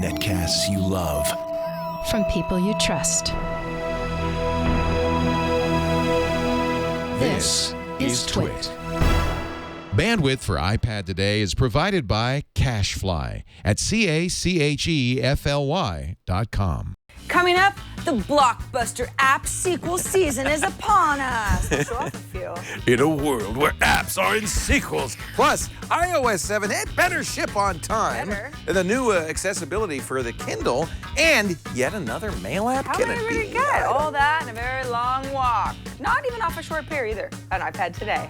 Netcasts you love. From people you trust. This is Twit. Bandwidth for iPad today is provided by CacheFly at CacheFly.com. Coming up, the Blockbuster app sequel season is upon us. We'll show off a few. In a world where apps are in sequels. Plus, iOS 7 had better ship on time. Better. The new accessibility for the Kindle, and yet another mail app. How Can many it are be? we gonna get? All that and a very long walk. Not even off a short pair either. On iPad today.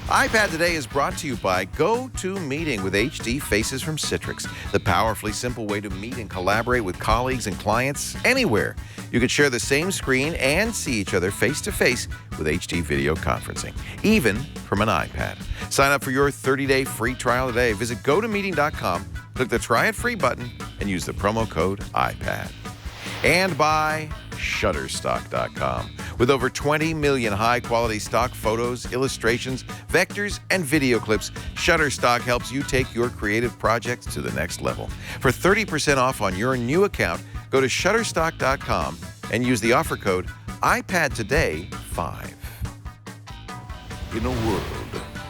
iPad Today is brought to you by GoToMeeting with HD Faces from Citrix, the powerfully simple way to meet and collaborate with colleagues and clients anywhere. You can share the same screen and see each other face-to-face with HD video conferencing, even from an iPad. Sign up for your 30-day free trial today. Visit GoToMeeting.com, click the Try It Free button, and use the promo code iPad. And by Shutterstock.com. With over 20 million high-quality stock photos, illustrations, vectors, and video clips, Shutterstock helps you take your creative projects to the next level. For 30% off on your new account, go to Shutterstock.com and use the offer code iPadToday5.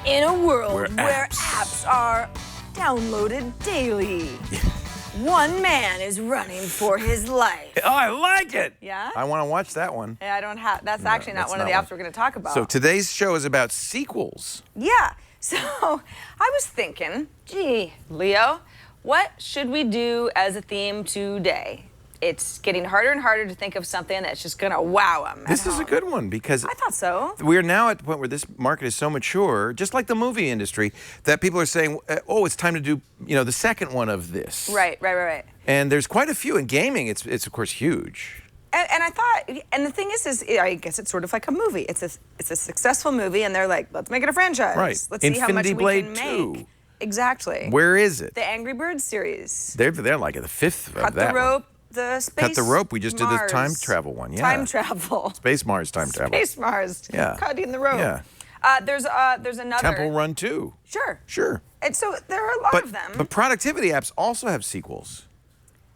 In a world Where where apps apps are downloaded daily. One man is running for his life. Oh, I like it. Yeah? I want to watch that one. Yeah, I don't have. That's actually not that's one of the not apps we're going to talk about. So today's show is about sequels. Yeah. So I was thinking, gee, Leo, what should we do as a theme today? It's getting harder and harder to think of something that's just going to wow them. This is a good one because I thought so. we're now at the point where this market is so mature, just like the movie industry, that people are saying, oh, it's time to do, the second one of this. Right. And there's quite a few. In gaming, it's of course huge. And I thought, and the thing is I guess it's sort of like a movie. It's a successful movie, and they're like, let's make it a franchise. Right. Let's see how much Infinity we Blade can 2. make. Exactly. Where is it? The Angry Birds series. They're like at the fifth of Cut that the rope. one. The space. Cut the rope. We just did the Mars. time travel one. Yeah. Time travel. Space Mars time travel. Space Mars. Yeah. Cutting the rope. Yeah. There's another. Temple Run 2. Sure. And so there are a lot of them. But productivity apps also have sequels.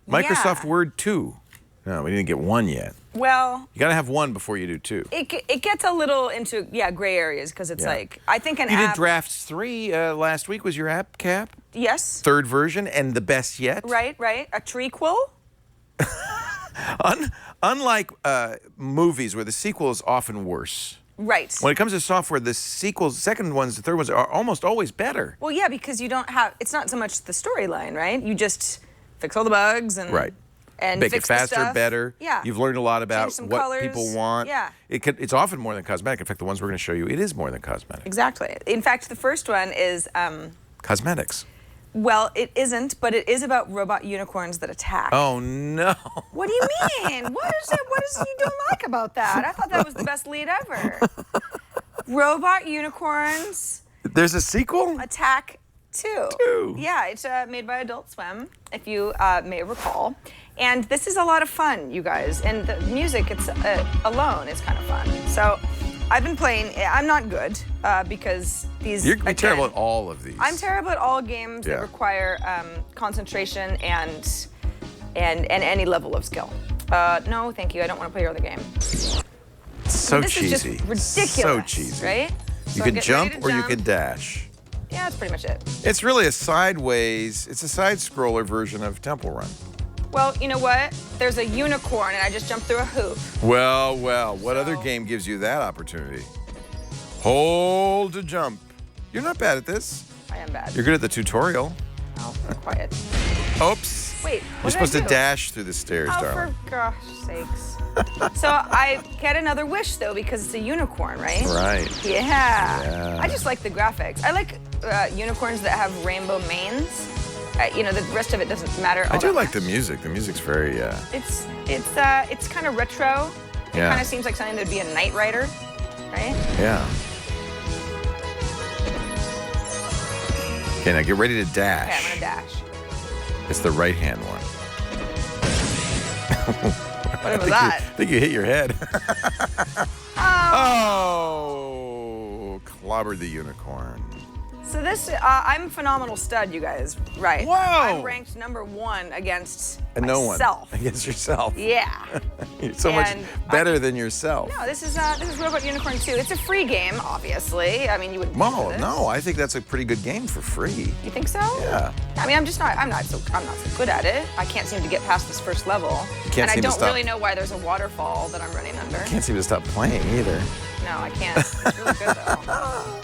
Microsoft Yeah. Word 2. No, we didn't get one yet. Well, You got to have one before you do two. it gets a little into gray areas because it's Yeah. like I think an You app. did Drafts 3 last week. Was your app cap? Yes. Third version and the best yet. Right. A trequel. Unlike movies where the sequel is often worse. Right. When it comes to software, the sequels, second ones, the third ones are almost always better. Well, yeah, because you don't have. It's not so much the storyline, right? You just fix all the bugs and Right. and Make it fix the faster, stuff. better. Yeah. You've learned a lot about Change some what colors. people want. Yeah. It's often more than cosmetic. In fact, the ones we're going to show you, it is more than cosmetic. Exactly. In fact, the first one is. Cosmetics. Well, it isn't, but it is about robot unicorns that attack. Oh, no. What do you mean? What is it? What is it you don't like about that? I thought that was the best lead ever. Robot unicorns There's a sequel? attack 2. 2. Yeah, it's made by Adult Swim, if you may recall. And this is a lot of fun, you guys. And the music, it's alone is kind of fun. So I've been playing. I'm not good because these. You're again, terrible at all of these. I'm terrible at all games that require concentration and any level of skill. No, thank you. I don't want to play your other game. So this cheesy. is just ridiculous. So cheesy. Right? You can jump or you can dash. Yeah, that's pretty much it. It's really it's a side-scroller version of Temple Run. Well, you know what? There's a unicorn and I just jumped through a hoop. Well, what other game gives you that opportunity? Hold to jump. You're not bad at this. I am bad. You're good at the tutorial. Oh, quiet. Oops. Wait, You're supposed to dash through the stairs, Oh, darling. for gosh sakes. So I get another wish, though, because it's a unicorn, right? Right. Yeah. I just like the graphics. I like unicorns that have rainbow manes. The rest of it doesn't matter. I do like the music. The music's very, It's kind of retro. It Yeah. kind of seems like something that'd be a Knight Rider, right? yeah. Okay, now get ready to dash. Okay, I'm gonna dash. It's the right-hand one. What was that? I think you hit your head. Oh. Oh, clobbered the unicorn. So this, I'm phenomenal stud, you guys. Right. Whoa! I'm ranked #1 against No one. myself. Against yourself. Yeah. You're so much better than yourself. No, this is Robot Unicorn 2. It's a free game, obviously. I mean, you wouldn't. Oh, no, I think that's a pretty good game for free. You think so? Yeah. I mean, I'm not so good at it. I can't seem to get past this first level. Can't and I seem to don't stop. really know why there's a waterfall that I'm running under. Can't seem to stop playing either. No, I can't. It's really good though.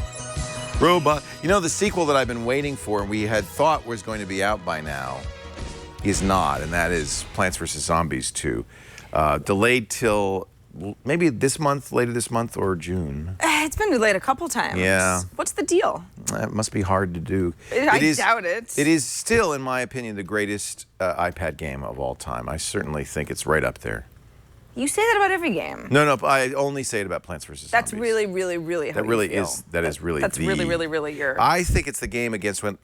Robot. You know, the sequel that I've been waiting for and we had thought was going to be out by now is not, and that is Plants vs. Zombies 2. Delayed till maybe this month, later this month, or June. It's been delayed a couple times. Yeah. What's the deal? It must be hard to do. I doubt it. It is still, in my opinion, the greatest iPad game of all time. I certainly think it's right up there. You say that about every game. No, I only say it about Plants vs. Zombies. That's really, really, really how That really you feel. is. That's really really, really your. I think it's the game against which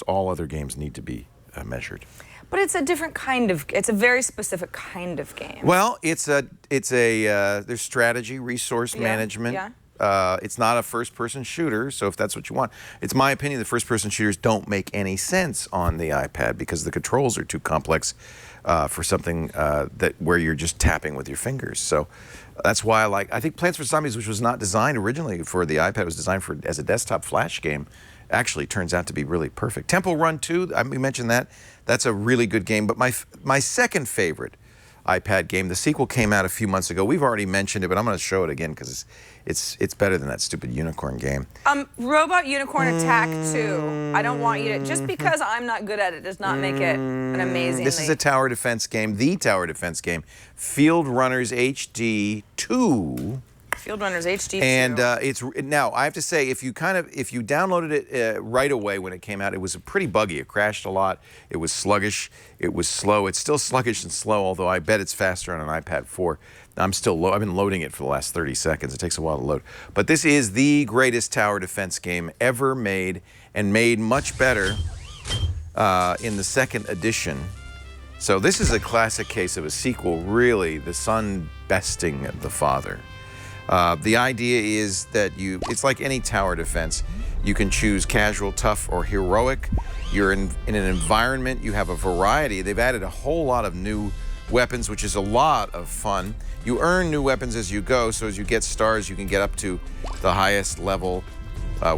all other games need to be measured. But it's a different kind of. It's a very specific kind of game. Well, there's strategy, resource management. Yeah. It's not a first-person shooter, so if that's what you want. It's my opinion that first-person shooters don't make any sense on the iPad because the controls are too complex for something where you're just tapping with your fingers. So that's why I think Plants vs. Zombies, which was not designed originally for the iPad, was designed as a desktop flash game, actually turns out to be really perfect. Temple Run 2, we mentioned that. That's a really good game. But my second favorite iPad game, the sequel came out a few months ago. We've already mentioned it, but I'm going to show it again because it's better than that stupid unicorn game. Robot Unicorn Attack 2. I don't want you to. Just because I'm not good at it does not make it an amazing. This is a tower defense game, the tower defense game, Fieldrunners HD 2. Fieldrunners HD 2. And now I have to say, if you downloaded it right away when it came out, it was pretty buggy. It crashed a lot. It was sluggish. It was slow. It's still sluggish and slow, although I bet it's faster on an iPad 4. I've been loading it for the last 30 seconds. It takes a while to load. But this is the greatest tower defense game ever made, and made much better in the second edition. So this is a classic case of a sequel, really, the son besting the father. The idea is that it's like any tower defense. You can choose casual, tough, or heroic. You're in an environment, you have a variety. They've added a whole lot of new weapons, which is a lot of fun. You earn new weapons as you go, so as you get stars, you can get up to the highest level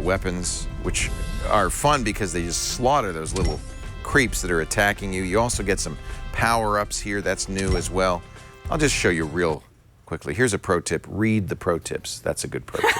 weapons, which are fun because they just slaughter those little creeps that are attacking you. You also get some power-ups here. That's new as well. I'll just show you real quickly. Here's a pro tip. Read the pro tips. That's a good pro tip.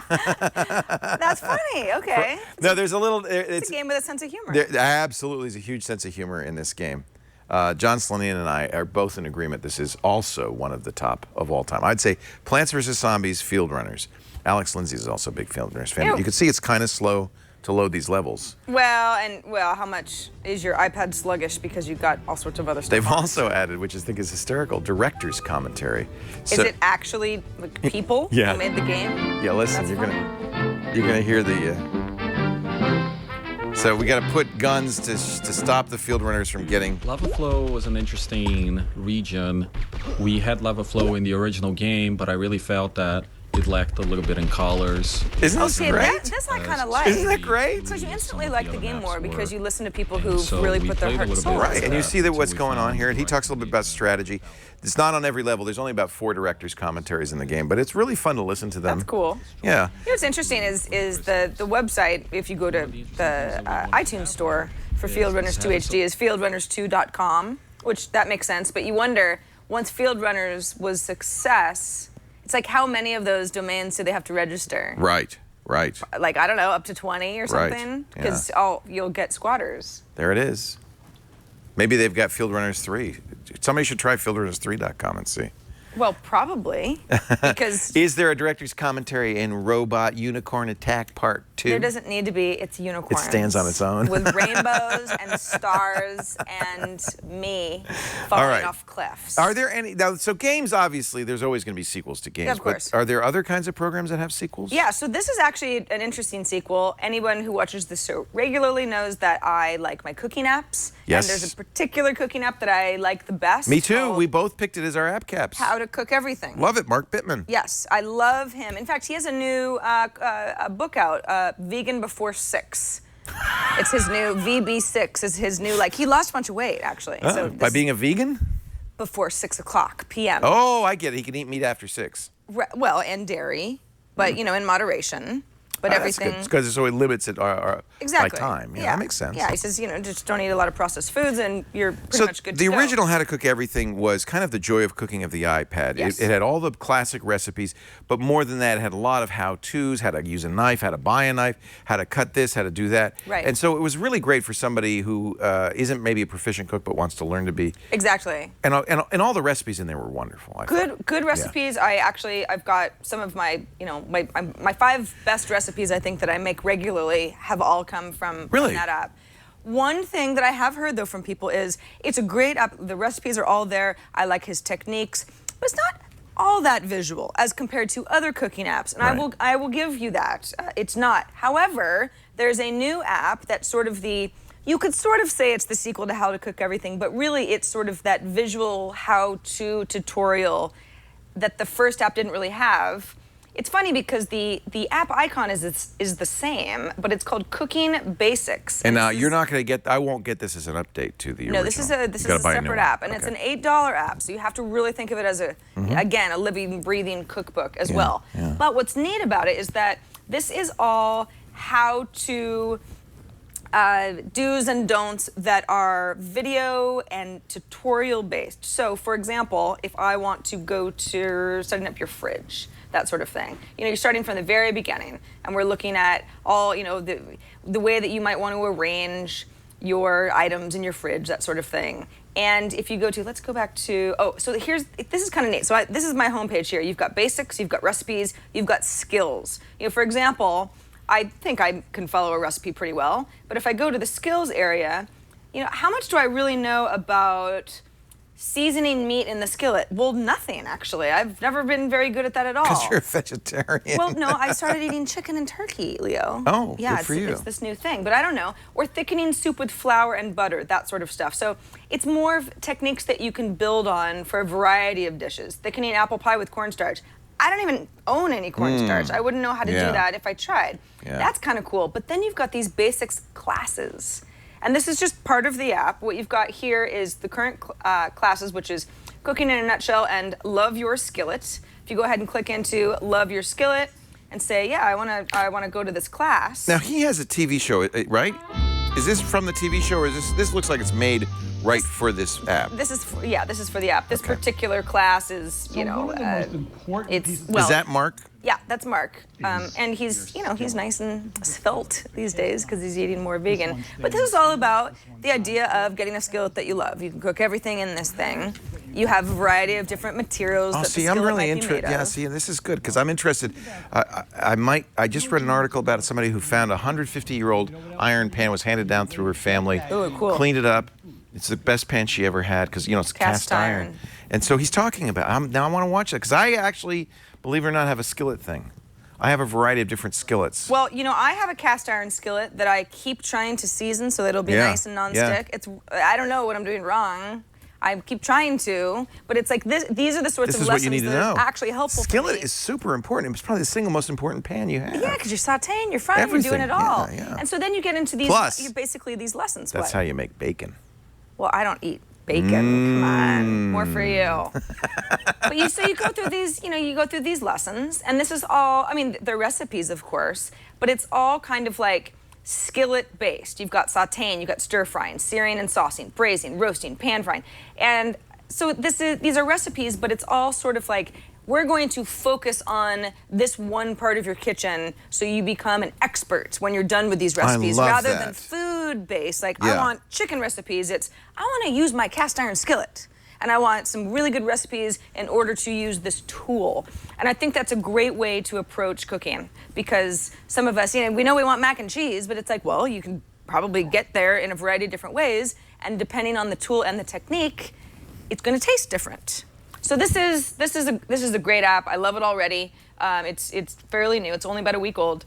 That's funny. Okay. No, there's a little. It's a game with a sense of humor. There absolutely is a huge sense of humor in this game. John Slanian and I are both in agreement. This is also one of the top of all time. I'd say Plants vs. Zombies, Fieldrunners. Alex Lindsay is also a big Fieldrunners fan. Ew. You can see it's kind of slow to load these levels. Well, how much is your iPad sluggish because you've got all sorts of other stuff? They've on it? also added, which I think is hysterical, director's commentary. Is it actually like people Yeah. who made the game? Yeah, listen, That's you're gonna hear the. So we got to put guns to stop the Fieldrunners from getting. Lava Flow was an interesting region. We had Lava Flow in the original game, but I really felt that it lacked a little bit in colors. Isn't this Okay, great? this I kind of like. Isn't that great? So you instantly like the game more because you listen to people And who've so really we put their played a heart and little soul bit into Right, it. and you see that what's until we going on found here. And he the talks a little bit about strategy. It's not on every level. There's only about 4 directors' commentaries in the game, but it's really fun to listen to them. That's cool. Yeah. You know what's interesting is the website, if you go to the iTunes store for Fieldrunners 2 HD, is fieldrunners2.com, which that makes sense. But you wonder, once Fieldrunners was success, it's like how many of those domains do they have to register? Right. Like, I don't know, up to 20 or Right, something? yeah. Because you'll get squatters. There it is. Maybe they've got Fieldrunners 3. Somebody should try fieldrunners3.com and see. Well, probably, because Is there a director's commentary in Robot Unicorn Attack Part 2? there doesn't need to be. It's unicorns. It stands on its own. With rainbows and stars and me falling right. off cliffs. Are there any now? So games, obviously, there's always going to be sequels to games. Of course. But are there other kinds of programs that have sequels? Yeah, so this is actually an interesting sequel. Anyone who watches this show regularly knows that I like my cooking apps. Yes. And there's a particular cooking app that I like the best. Me too. called We both picked it as our app caps. How to Cook Everything. Love it, Mark Bittman. Yes, I love him. In fact, he has a new book out, Vegan Before 6. It's his new VB6. Is his new he lost a bunch of weight actually. Oh, by being a vegan? Before 6 o'clock p.m. Oh, I get it. He can eat meat after 6. Well, and dairy, but in moderation. But everything. That's good. Because it only limits it Exactly. by time. Yeah, that makes sense. Yeah, he says, just don't eat a lot of processed foods and you're pretty much good to the go. original How to Cook Everything was kind of the joy of cooking of the iPad. Yes. It had all the classic recipes, but more than that, it had a lot of how-tos, how to use a knife, how to buy a knife, how to cut this, how to do that. Right. And so it was really great for somebody who isn't maybe a proficient cook but wants to learn to be. Exactly. And all the recipes in there were wonderful. I thought. Good recipes. I've got some of my, my 5 best recipes I think that I make regularly have all come from that app. One thing that I have heard though from people is it's a great app. The recipes are all there. I like his techniques, but it's not all that visual as compared to other cooking apps. And I will give you that. It's not. However, there's a new app that's sort of you could sort of say it's the sequel to How to Cook Everything, but really it's sort of that visual how-to tutorial that the first app didn't really have. It's funny because the app icon is the same, but it's called Cooking Basics. And you're not going to get. I won't get this as an update to the original. No, this is a separate app, and it's an $8 app. So you have to really think of it as again a living, breathing cookbook as well. Yeah. But what's neat about it is that this is all how to do's and don'ts that are video and tutorial based. So, for example, if I want to go to setting up your fridge, that sort of thing. You're starting from the very beginning, and we're looking at all, the way that you might want to arrange your items in your fridge, that sort of thing. And if you go to, let's go back to, so this is kind of neat. So this is my homepage here. You've got basics, you've got recipes, you've got skills. For example, I think I can follow a recipe pretty well, but if I go to the skills area, how much do I really know about seasoning meat in the skillet? Well, nothing, actually. I've never been very good at that at all. Because you're a vegetarian. Well, no, I started eating chicken and turkey, Leo. Oh, yeah, good for you. It's this new thing, but I don't know. Or thickening soup with flour and butter, that sort of stuff. So it's more of techniques that you can build on for a variety of dishes. Thickening apple pie with cornstarch. I don't even own any cornstarch. I wouldn't know how to do that if I tried. Yeah. That's kind of cool. But then you've got these basics classes. And this is just part of the app. What you've got here is the current classes, which is Cooking in a Nutshell and Love Your Skillet. If you go ahead and click into Love Your Skillet and say, yeah, I want to go to this class. Now, he has a TV show, right? Is this from the TV show, or is this looks like it's made right for this app? This is for the app. This particular class is, One of the most important pieces Is that Mark? Yeah, that's Mark. And he's, he's nice and svelte these days because he's eating more vegan. But this is all about the idea of getting a skillet that you love. You can cook everything in this thing. You have a variety of different materials that the skillet I'm really might be made interested. Yeah, of. see, this is good because I'm interested. I just read an article about somebody who found a 150-year-old iron pan was handed down through her family. Ooh, cool. Cleaned it up. It's the best pan she ever had because it's cast iron. And so he's talking about. Now I want to watch that because I actually, believe it or not, have a skillet thing. I have a variety of different skillets. Well, I have a cast iron skillet that I keep trying to season so that it'll be nice and nonstick. I don't know what I'm doing wrong. I keep trying to, but it's like this. These are the sorts of lessons that are actually helpful. Skillet for me. is super important. It's probably the single most important pan you have. Yeah, because you're sautéing, you're frying, you're doing it all. Yeah. And so then you get into these. Plus, you're basically these lessons. That's how you make bacon. Well, I don't eat bacon. Come on, more for you. But you go through these. You go through these lessons, and this is all. I mean, they're recipes, of course, but it's all kind of like skillet based. You've got sautéing, you've got stir frying, searing and saucing, braising, roasting, pan frying, and so these are recipes, but it's all sort of like we're going to focus on this one part of your kitchen so you become an expert when you're done with these recipes rather than food based. Like I want chicken recipes. I want to use my cast iron skillet. and I want some really good recipes in order to use this tool. And I think that's a great way to approach cooking, because some of us, we know we want mac and cheese, but it's like, well, you can probably get there in a variety of different ways, and depending on the tool and the technique, it's going to taste different. So this is a great app. I love it already. It's fairly new. It's only about a week old.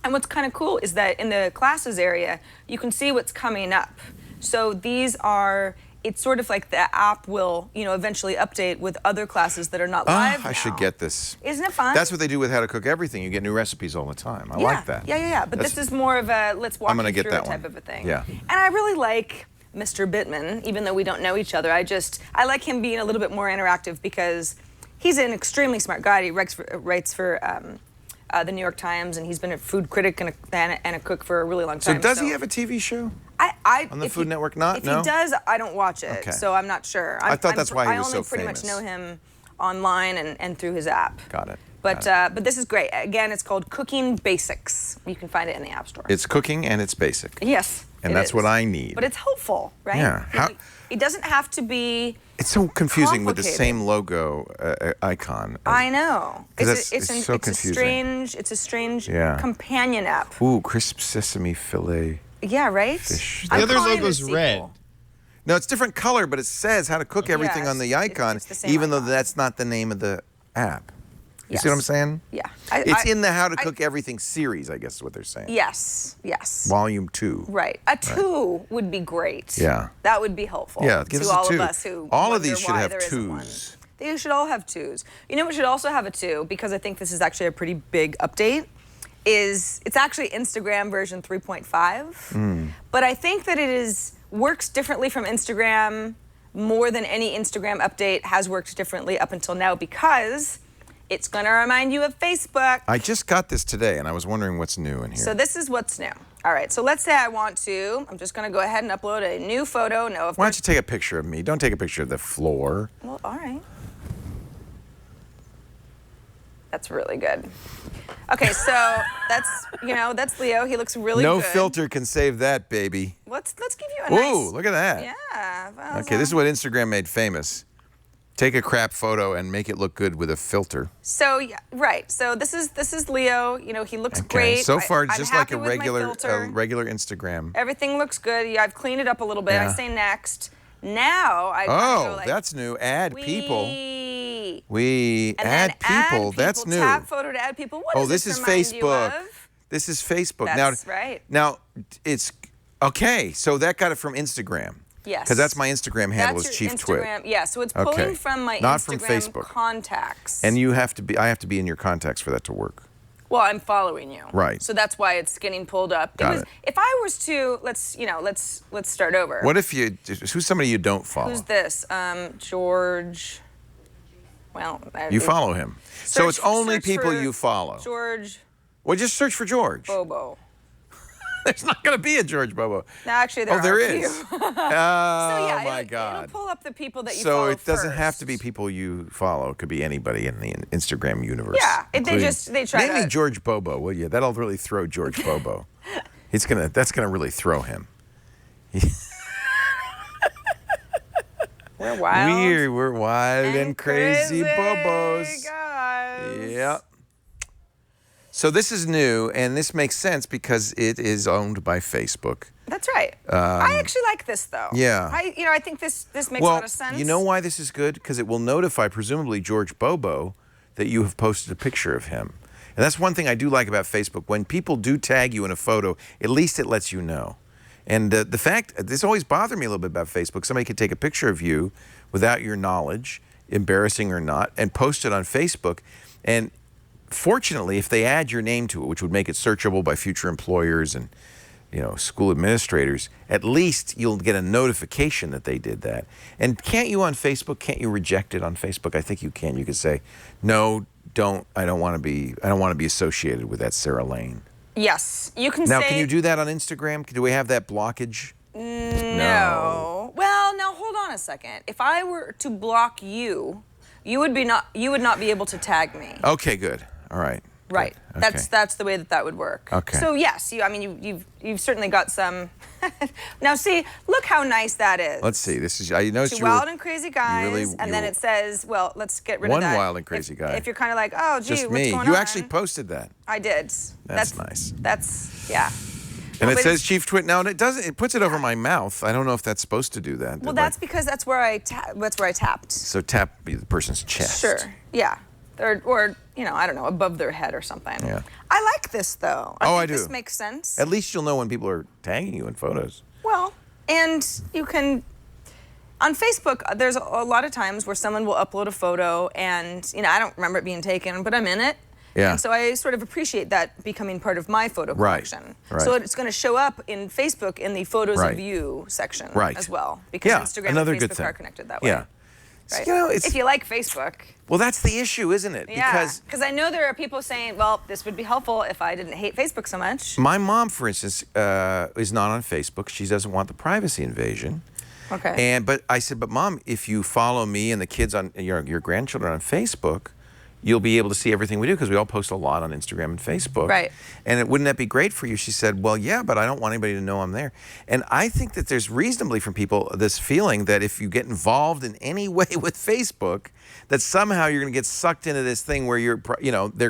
And what's kind of cool is that in the classes area, you can see what's coming up. So it's sort of like the app will, eventually update with other classes that are not live now. I should get this. Isn't it fun? That's what they do with How to Cook Everything. You get new recipes all the time. I like that. Yeah. But this is more of a let's walk you through it type of a thing. Yeah. And I really like Mr. Bittman, even though we don't know each other. I like him being a little bit more interactive because he's an extremely smart guy. He writes for the New York Times, and he's been a food critic and a cook for a really long time. So does he have a TV show? On the Food Network? No? If he does, I don't watch it, so I'm not sure. I thought that's why he was so famous. I only pretty much know him online and through his app. Got it. But this is great. Again, it's called Cooking Basics. You can find it in the App Store. It's cooking and it's basic. Yes. And that's what I need. But it's helpful, right? Yeah. It doesn't have to be. It's so confusing with the same logo icon. I know. It's so confusing. It's a strange companion app. Ooh, crisp sesame fillet. Yeah, right? Fish. The other logo's red. No, it's different color, but it says How to Cook Everything on the icon, it's the same even though icon. that's not the name of the app. You Yes. see what I'm saying? Yeah. It's in the How to Cook Everything series, I guess is what they're saying. Yes. Volume 2. Right. A 2 would be great. Yeah. That would be helpful. Yeah, give us to a all 2. of us who all of wonder these should why have there isn't one. 2s. They should all have 2s. You know what should also have a 2, because I think this is actually a pretty big update, is it's actually Instagram version 3.5. But I think that works differently from Instagram more than any Instagram update has worked differently up until now, because it's going to remind you of Facebook. I just got this today, and I was wondering what's new in here. So this is what's new. All right, so let's say I'm just going to go ahead and upload a new photo. No, of Why don't course. you take a picture of me? Don't take a picture of the floor. Well, all right. That's really good. Okay, so that's Leo. He looks really No good. filter can save that, baby. Let's give you a nice. Ooh, look at that. Yeah. Well, Okay, this is what Instagram made famous. Take a crap photo and make it look good with a filter. So yeah, right. So this is Leo. He looks great. So far, it's I'm just like happy a with my filter. regular Instagram. Everything looks good. Yeah, I've cleaned it up a little bit. Yeah. I say next. Now I Oh, go like, that's new. Add people. And Add then people. That's new. Tap photo to add people. What does This is remind you Facebook. of? This is Facebook. That's now, right. Now, it's okay. So that got it from Instagram. Yes. Because that's my Instagram handle That's is your Chief Twit. Instagram. Yeah, so it's pulling from my Not Instagram from Facebook. contacts. And I have to be in your contacts for that to work. Well, I'm following you. Right. So that's why it's getting pulled up. Got it. If I was to let's start over. What if who's somebody you don't follow? Who's this? George. Well, You follow him. So it's only search people for you follow. George Well, just search for George. Bobo. There's not going to be a George Bobo. No, actually, there there are a is. few. Oh, So yeah, my it'll God. pull up the people that you So follow it doesn't have first. to be people you follow. It could be anybody in the Instagram universe. Yeah, they try Name me to. George Bobo, will you? That'll really throw George Bobo. That's gonna really throw him. We're wild. We're wild and crazy Bobos. Guys. Yep. So this is new, and this makes sense because it is owned by Facebook. That's right. I actually like this though. Yeah. I think this makes a lot of sense. You know why this is good? Because it will notify, presumably, George Bobo that you have posted a picture of him. And that's one thing I do like about Facebook. When people do tag you in a photo, at least it lets you know. And the fact, this always bothered me a little bit about Facebook. Somebody could take a picture of you without your knowledge, embarrassing or not, and post it on Facebook. And fortunately, if they add your name to it, which would make it searchable by future employers and school administrators, at least you'll get a notification that they did that. And can't you on Facebook, can't you reject it on Facebook? I think you can. You could say, no, I don't want to be associated with that Sarah Lane. Yes, you can Now, say. can you do that on Instagram? Do we have that blockage? No. Well, now hold on a second. If I were to block you, you would not be able to tag me. Okay, good. All right. Right. Okay. That's the way that would work. Okay. So yes, you've certainly got some. Now see, look how nice that is. Let's see. This is. I noticed 2 you were wild and crazy guys, really- and then it says, well, let's get rid One of that. wild and crazy guy. If you're kind of like, oh, gee, just what's me. going You on? actually posted that. I did. That's nice. That's yeah. And it but says Chief Twit. Now it doesn't. It puts it over my mouth. I don't know if that's supposed to do that. Well, that's because that's where I tapped. So tap the person's chest. Sure. Yeah. Or I don't know, above their head or something. Yeah. I like this though. Oh, think I do. This makes sense. At least you'll know when people are tagging you in photos. Well, and you can. On Facebook, there's a lot of times where someone will upload a photo and, I don't remember it being taken, but I'm in it. Yeah. And so I sort of appreciate that becoming part of my photo Right, collection. right. So it's going to show up in Facebook in the photos Right. of you section Right. as well. Because Yeah, Instagram another and good Facebook thing. are connected that way. Yeah. Right? It's, if you like Facebook. well, that's the issue, isn't it? Yeah. Because I know there are people saying, well, this would be helpful if I didn't hate Facebook so much. My mom, for instance, is not on Facebook. She doesn't want the privacy invasion. Okay. But I said, but Mom, if you follow me and the kids on your grandchildren on Facebook, you'll be able to see everything we do because we all post a lot on Instagram and Facebook. Right. And wouldn't that be great for you? She said, well, yeah, but I don't want anybody to know I'm there. And I think that there's reasonably from people this feeling that if you get involved in any way with Facebook, that somehow you're going to get sucked into this thing where they're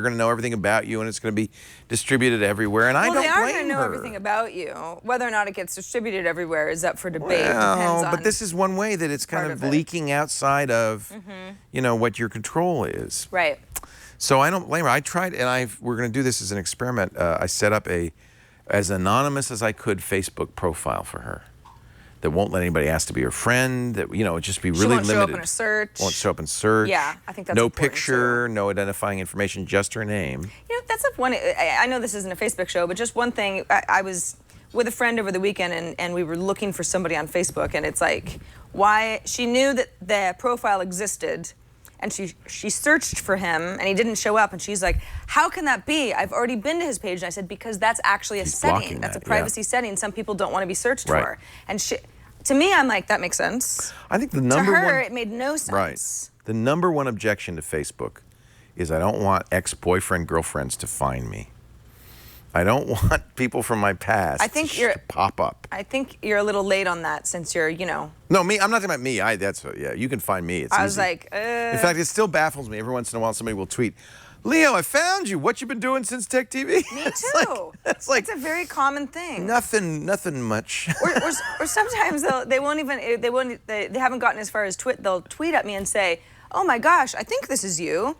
going to know everything about you and it's going to be distributed everywhere. And I don't blame her. Well, they are going to know everything about you. Whether or not it gets distributed everywhere is up for debate. Depends Well, on but this is one way that it's kind part of of it. leaking outside of, what your control is. Right. So I don't blame her. I tried, and we're going to do this as an experiment. I set up as anonymous as I could Facebook profile for her that won't let anybody ask to be her friend. That it'd just be really She won't limited. show up in a search. Won't show up in search. Yeah, I think that's no important, picture, no identifying information, just her name. That's one. I know this isn't a Facebook show, but just one thing. I was with a friend over the weekend, and we were looking for somebody on Facebook, and it's like, why she knew that the profile existed. And she searched for him, and he didn't show up. And she's like, how can that be? I've already been to his page. And I said, because that's actually a He's setting. blocking That's a that, privacy setting. Some people don't want to be searched Right. for. And to me, I'm like, that makes sense. I think the To number her, one. it made no sense. Right. The number one objection to Facebook is I don't want ex-boyfriend, girlfriends to find me. I don't want people from my past to pop up. I think you're a little late on that since you're, No, me. I'm not talking about me. You can find me. It's I was easy. like, In fact, it still baffles me. Every once in a while, somebody will tweet, Leo, I found you. What you been doing since Tech TV? Me too. It's like it's a very common thing. nothing much. or sometimes they haven't gotten as far as they'll tweet at me and say, oh my gosh, I think this is you.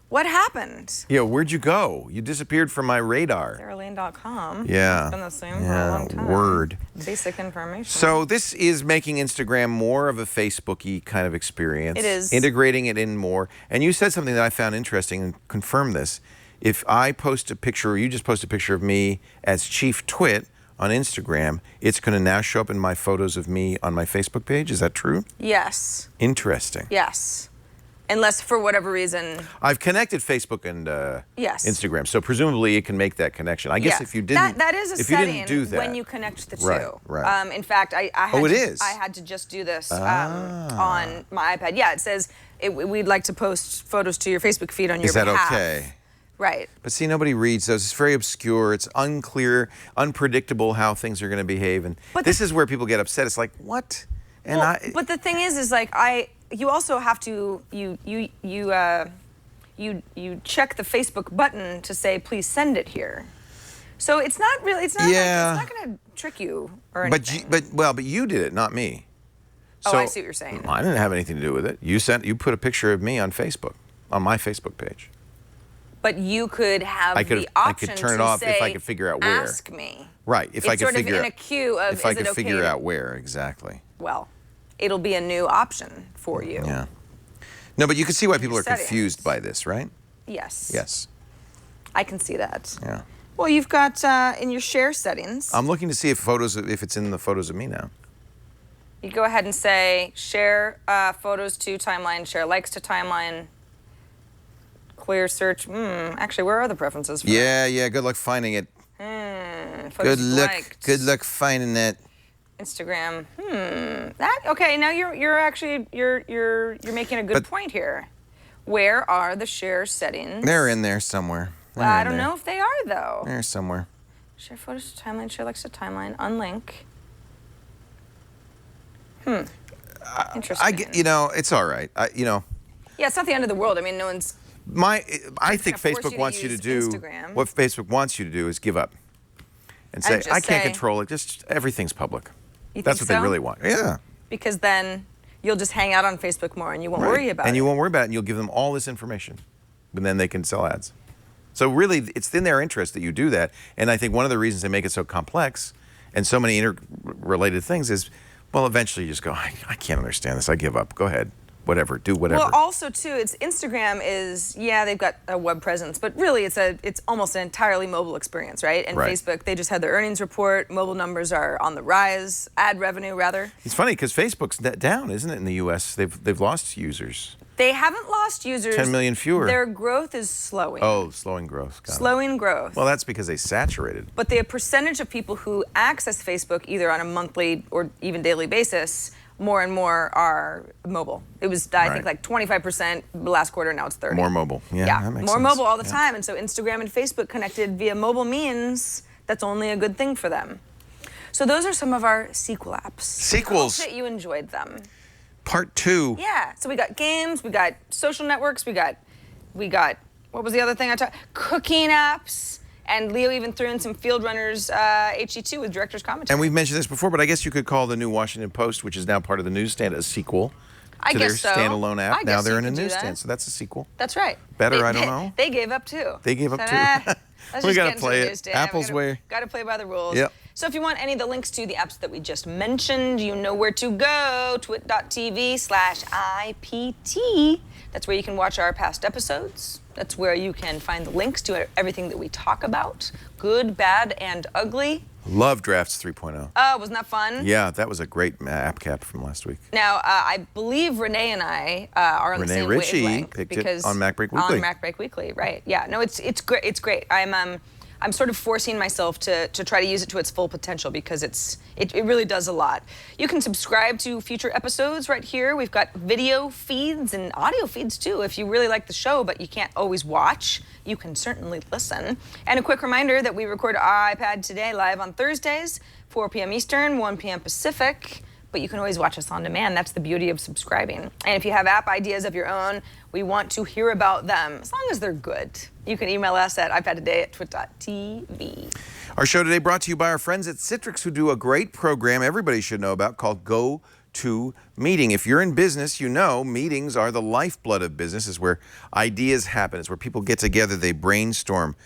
What happened? Yeah, where'd you go? You disappeared from my radar. Saralane.com. Yeah. It's been the same for a long time. Word. Basic information. So this is making Instagram more of a Facebook-y kind of experience. It is. Integrating it in more. And you said something that I found interesting and confirm this. If I post a picture, or you just post a picture of me as Chief Twit on Instagram, it's going to now show up in my photos of me on my Facebook page. Is that true? Yes. Interesting. Yes. Unless for whatever reason. I've connected Facebook and Yes. Instagram, so presumably it can make that connection. I guess Yeah. if you didn't, that is a if you setting didn't do that, when you connect the two. Right, right. In fact, I had Oh, it to, is? I had to just do this on my iPad. Yeah, it says we'd like to post photos to your Facebook feed on your Is that behalf. okay? Right. But see, nobody reads those. It's very obscure. It's unclear, unpredictable how things are going to behave, and this is where people get upset. It's like, what? And but the thing is like you also have to you check the Facebook button to say please send it here. So it's not really it's not going to trick you or anything. But you did it, not me. Oh, So, I see what you're saying. I didn't have anything to do with it. You put a picture of me on Facebook, on my Facebook page. But you could have the option I could turn it off to if I say, could figure out where. ask me. Right. If It's I could sort of figure in a queue of, if I is it could okay figure to- out where exactly. Well, it'll be a new option for you. Yeah. No, but you can see why people are settings. confused by this, right? Yes. Yes. I can see that. Yeah. Well, you've got in your share settings. I'm looking to see if it's in the photos of me now. You go ahead and say share photos to timeline, share likes to timeline, clear search. Actually, where are the preferences for that? Yeah. Good luck finding it. Photos liked. Good luck finding that. Instagram. That okay? Now you're actually making a good point here. Where are the share settings? They're in there somewhere. I don't know if they are, though. They're somewhere. Share photos to timeline, share likes to timeline, unlink. Interesting. You know, it's all right. Yeah, it's not the end of the world. I mean, no one's... I think force you Facebook to wants you to use do... Instagram. What Facebook wants you to do is give up. And say, just I can't say- control it. Just everything's public. You That's think what they so? really want. Yeah. Because then you'll just hang out on Facebook more and you won't worry about it. And you won't worry about it, and you'll give them all this information. But then they can sell ads. So really, it's in their interest that you do that. And I think one of the reasons they make it so complex and so many interrelated things is, well, eventually you just go, I can't understand this. I give up. Go ahead. Whatever. Do whatever. Well, also too, Instagram is, yeah, they've got a web presence, but really it's almost an entirely mobile experience, right? And Right. Facebook, they just had their earnings report. Mobile numbers are on the rise. Ad revenue, rather. It's funny because Facebook's down, isn't it, in the U.S.? They've lost users. They haven't lost users. 10 million fewer. Their growth is slowing. Oh, slowing growth. Got it. Slowing growth. Well, that's because they saturated. But the percentage of people who access Facebook either on a monthly or even daily basis, more and more are mobile. It was, I think, Right. like 25% last quarter, now it's 30%. More mobile. Yeah, that makes more sense. mobile all the Yeah. time. And so Instagram and Facebook connected via mobile means, that's only a good thing for them. So those are some of our sequel apps. Sequels. I hope that you enjoyed them. Part 2. Yeah, so we got games, we got social networks, we got, what was the other thing I talked? Cooking apps, and Leo even threw in some Fieldrunners HD2 with director's commentary. And we've mentioned this before, but I guess you could call the new Washington Post, which is now part of the newsstand, a sequel I to guess their so. standalone app. I Now guess they're you in a could do newsstand, that. so that's a sequel. That's right. Better, I don't know. They gave up too. They gave up Said, too. Let's We just gotta get into play the it. newsstand. Apple's way. Got to play by the rules. Yep. So if you want any of the links to the apps that we just mentioned, you know where to go. twit.tv/IPT. That's where you can watch our past episodes. That's where you can find the links to everything that we talk about, good, bad, and ugly. Love Drafts 3.0. Oh, wasn't that fun? Yeah, that was a great app cap from last week. Now, I believe Renee and I are on the Renee same Ritchie wavelength picked it because on Mac Break Weekly. On Mac Break Weekly, right? Yeah. No, it's great. It's great. I'm sort of forcing myself to try to use it to its full potential because it really does a lot. You can subscribe to future episodes right here. We've got video feeds and audio feeds too. If you really like the show but you can't always watch, you can certainly listen. And a quick reminder that we record iPad Today live on Thursdays, 4 p.m. Eastern, 1 p.m. Pacific. But you can always watch us on demand. That's the beauty of subscribing. And if you have app ideas of your own, we want to hear about them, as long as they're good. You can email us at iPadtoday@twit.tv. Our show today brought to you by our friends at Citrix, who do a great program everybody should know about called GoToMeeting. If you're in business, you know meetings are the lifeblood of business. It's where ideas happen. It's where people get together, they brainstorm,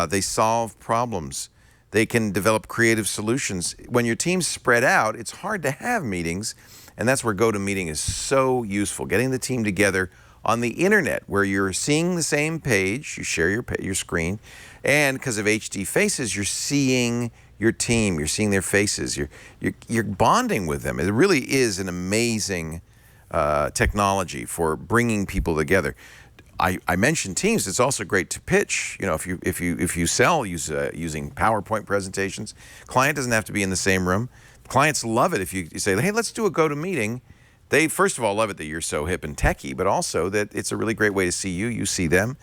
they solve problems. They can develop creative solutions. When your team's spread out, it's hard to have meetings, and that's where GoToMeeting is so useful. Getting the team together on the internet, where you're seeing the same page, you share your screen, and because of HD faces, you're seeing your team, you're seeing their faces, you're bonding with them. It really is an amazing technology for bringing people together. I mentioned Teams. It's also great to pitch. You know, if you sell using PowerPoint presentations, client doesn't have to be in the same room. Clients love it if you say, hey, let's do a GoToMeeting. They first of all love it that you're so hip and techie, but also that it's a really great way to see you. You see them.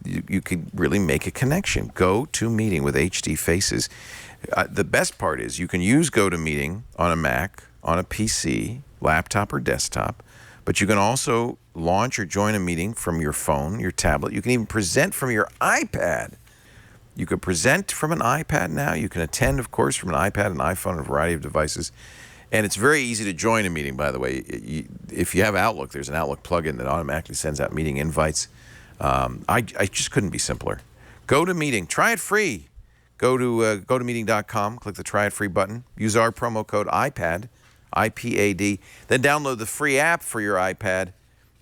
You could really make a connection. GoToMeeting with HD faces. The best part is you can use GoToMeeting on a Mac, on a PC, laptop, or desktop. But you can also launch or join a meeting from your phone, your tablet. You can even present from your iPad. You could present from an iPad now. You can attend, of course, from an iPad, an iPhone, a variety of devices. And it's very easy to join a meeting, by the way. If you have Outlook, there's an Outlook plugin that automatically sends out meeting invites. I just couldn't be simpler. GoToMeeting. Try it free. Go to GoToMeeting.com. Click the Try It Free button. Use our promo code IPAD. IPAD. Then download the free app for your iPad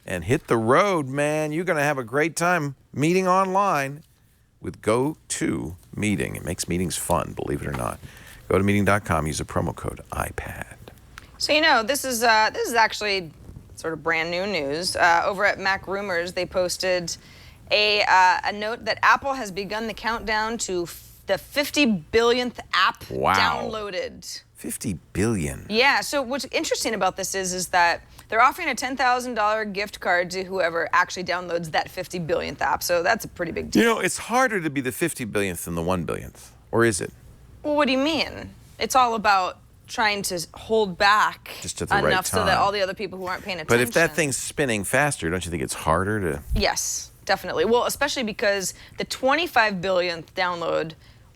and hit the road, man. You're going to have a great time meeting online with GoToMeeting. It makes meetings fun, believe it or not. GoToMeeting.com. Use the promo code IPAD. So you know, this is actually sort of brand new news. Over at Mac Rumors, they posted a note that Apple has begun the countdown to the 50 billionth app Wow. downloaded. 50 billion. Yeah, so what's interesting about this is that They're offering a $10,000 gift card to whoever actually downloads that 50 billionth app. So that's a pretty big deal. You know, it's harder to be the 50 billionth than the 1 billionth. Or is it? Well, what do you mean? It's all about trying to hold back Just at the right enough so that time. all the other people who aren't paying attention. But if that thing's spinning faster, don't you think it's harder to... Yes, definitely. Well, especially because the 25 billionth download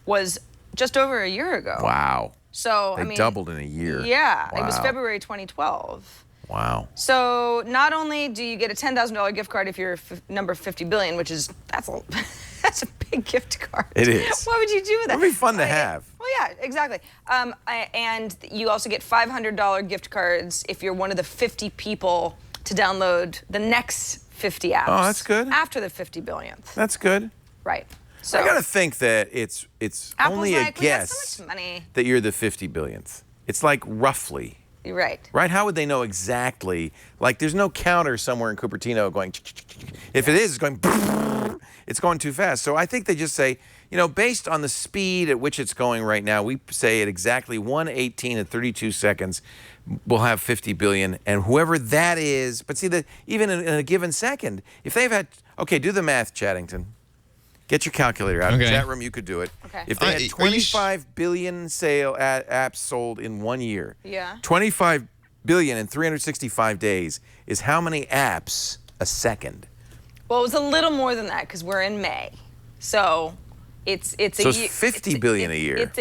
was just over a year ago. Wow. So, They I mean, doubled in a year. Yeah, it was Wow. February 2012. Wow. So not only do you get a $10,000 gift card if you're number 50 billion, which is that's a big gift card. It is. What would you do with that? It'd be fun to have. Well, yeah, exactly. And you also get $500 gift cards if you're one of the 50 people to download the next 50 apps. Oh, that's good. After the 50 billionth. That's good. Right. So I gotta think that it's Apple's only a like, we got guess so much money. that you're the 50 billionth. It's like roughly. You're right. Right? How would they know exactly? Like, there's no counter somewhere in Cupertino going. If it is, it's going. It's going too fast. So I think they just say, you know, based on the speed at which it's going right now, we say at exactly 1:18 and 32 seconds, we'll have 50 billion, and whoever that is. But see that even in a given second, if they've had, okay, do the math, Chaddington. Get your calculator out. Okay. Chat room, you could do it. Okay. If they had Are you 25 billion apps sold in 1 year, Yeah. 25 billion in 365 days is how many apps a second? Well, it was a little more than that because we're in May, so it's So a it's year. 50 billion a year. It's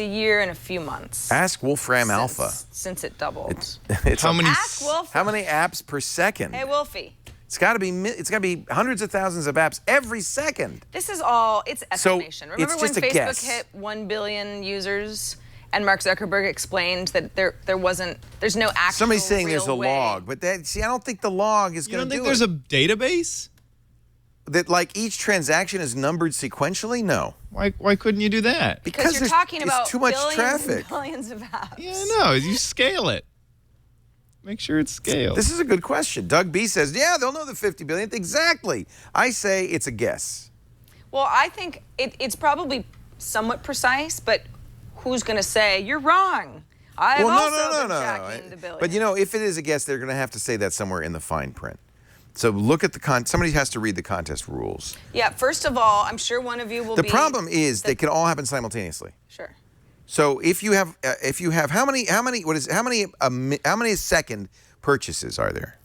a year and a few months. Ask Wolfram Alpha. Since it doubled. It's How many? Ask Wolf. How many apps per second? Hey, Wolfie. It's got to be hundreds of thousands of apps every second. This is all. It's estimation. it's Remember when just a Facebook guess. hit 1 billion users, and Mark Zuckerberg explained that there's no actual. Somebody's saying there's a real way. log, but I don't think the log is You going don't to think do there's it. a database? That like each transaction is numbered sequentially? No. Why couldn't you do that? Because you're there's- talking it's about too much billions traffic. and billions of apps. Yeah, no, you scale it. Make sure it's scaled. This is a good question. Doug B says, yeah, they'll know the 50 billionth. Exactly. I say it's a guess. Well, I think it's probably somewhat precise, but who's going to say you're wrong? I've also been tracking the billion. But you know, if it is a guess, they're going to have to say that somewhere in the fine print. So look at somebody has to read the contest rules. Yeah, first of all, I'm sure one of you will The be... problem is they can all happen simultaneously. Sure. So if you have how many second purchases are there?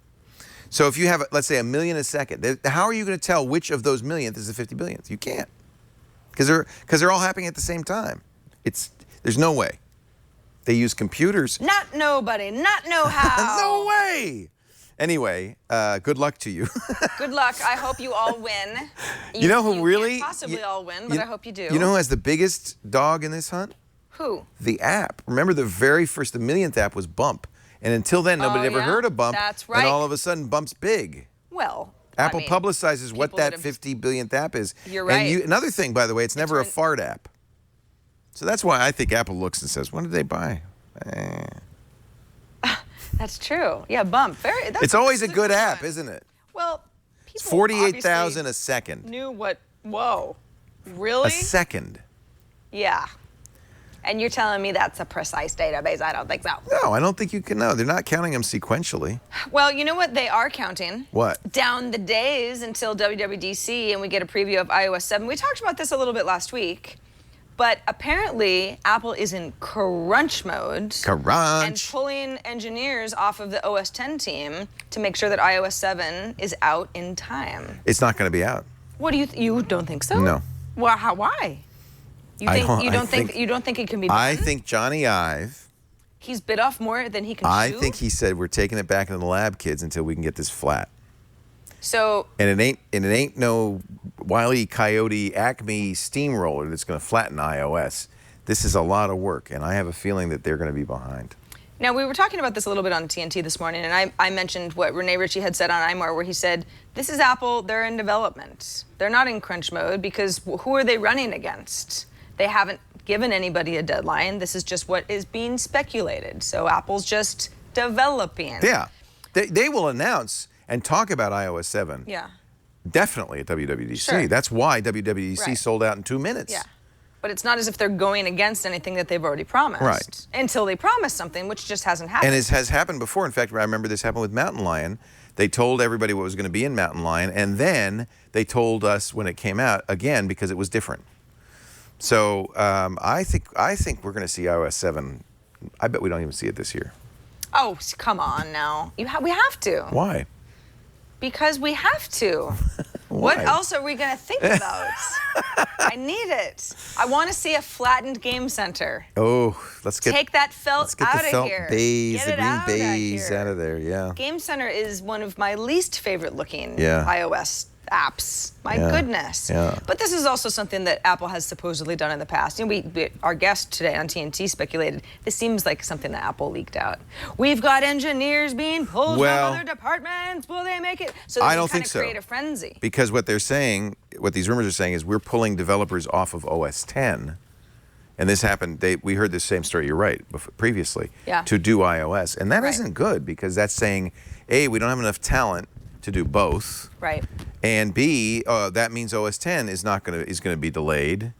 So if you have, let's say, 1 million a second, how are you going to tell which of those millionth is the 50 billionth? You can't, because they're all happening at the same time. There's no way. They use computers. Not nobody, not know how. No way. Anyway, good luck to you. Good luck. I hope you all win. You know who can't really possibly all win, but I hope you do. You know who has the biggest dog in this hunt? Who? The app. Remember the millionth app was Bump. And until then, nobody ever yeah? heard of Bump. That's right. And all of a sudden, Bump's big. Well, Apple I mean, publicizes what people that have- 50 billionth app is. You're right. And another thing, by the way, it's never a turned- fart app. So that's why I think Apple looks and says, when did they buy? That's true. Yeah, Bump. It's always a this is good app, one. isn't it? Well, people It's 48,000 obviously a second. knew what... Whoa. Really? A second. Yeah. And you're telling me that's a precise database? I don't think so. No, I don't think you can know. They're not counting them sequentially. Well, you know what they are counting? What? Down the days until WWDC and we get a preview of iOS 7. We talked about this a little bit last week, but apparently Apple is in crunch mode. And Crunch. pulling engineers off of the OS 10 team to make sure that iOS 7 is out in time. It's not going to be out. What do you don't think so? No. Well, why? You I think don't- you I don't think think- you don't think it can be done? I think Johnny Ive, He's bit off more than he can I chew. think he said, we're taking it back into the lab, kids, until we can get this flat. So And it ain't no Wile E. Coyote Acme steamroller that's going to flatten iOS. This is a lot of work, and I have a feeling that they're going to be behind. now we were talking about this a little bit on TNT this morning, and I mentioned what Rene Ritchie had said on iMore, where he said, "This is Apple. They're in development. They're not in crunch mode because who are they running against? They haven't given anybody a deadline. This is just what is being speculated. So Apple's just developing." Yeah. They will announce and talk about iOS 7 Yeah. definitely at WWDC. Sure. That's why WWDC Right. sold out in 2 minutes. Yeah. But it's not as if they're going against anything that they've already promised. Right. Until they promise something, which just hasn't happened. And it has happened before. In fact, I remember this happened with Mountain Lion. They told everybody what was going to be in Mountain Lion, and then they told us when it came out again because it was different. So I think we're going to see iOS 7. I bet we don't even see it this year. Oh, come on now. We have to. Why? Because we have to. What else are we going to think about? I need it. I want to see a flattened game center. Oh, let's get Take that felt out the of felt here. bays, Get the it green out bays of out of there. Yeah. Game Center is one of my least favorite looking Yeah. iOS apps. My Yeah. goodness. Yeah. But this is also something that Apple has supposedly done in the past. You know, our guest today on TNT speculated this seems like something that Apple leaked out. We've got engineers being pulled from other departments. Will they make it? So I they don't kind think of so. create a frenzy. Because what they're saying, what these rumors are saying is we're pulling developers off of OS 10. And this happened, we heard this same story, you're right, previously, Yeah. to do iOS. And that Right. isn't good because that's saying, A, we don't have enough talent to do both. Right. And B, that means OS 10 is going to be delayed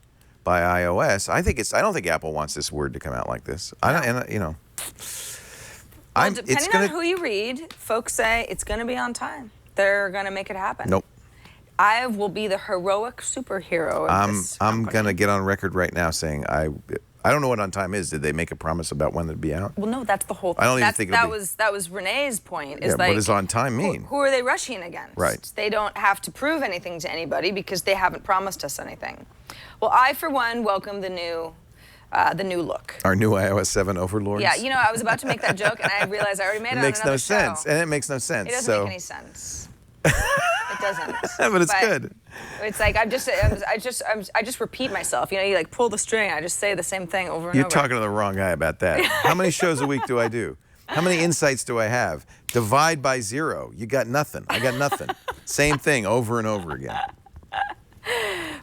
by iOS. I don't think Apple wants this word to come out like this. Well, depending on who you read, folks say it's going to be on time. They're going to make it happen. Nope. I will be the heroic superhero of this I'm company. going to get on record right now saying I don't know what on time is. Did they make a promise about when it'd be out? Well, no, that's the whole thing. I don't even think it'll that was Renee's point. Is Yeah, like, what does on time mean? Who are they rushing against? Right. They don't have to prove anything to anybody because they haven't promised us anything. Well, I, for one, welcome the new look. Our new iOS 7 overlords? Yeah, you know, I was about to make that joke, and I realized I already made it on makes another no show. sense. And it makes no sense. It doesn't so. make any sense. It doesn't. But it's good. It's like I just repeat myself. You know, you like pull the string. I just say the same thing over and You're over. talking to the wrong guy about that. How many shows a week do I do? How many insights do I have? Divide by 0. You got nothing. I got nothing. Same thing over and over again.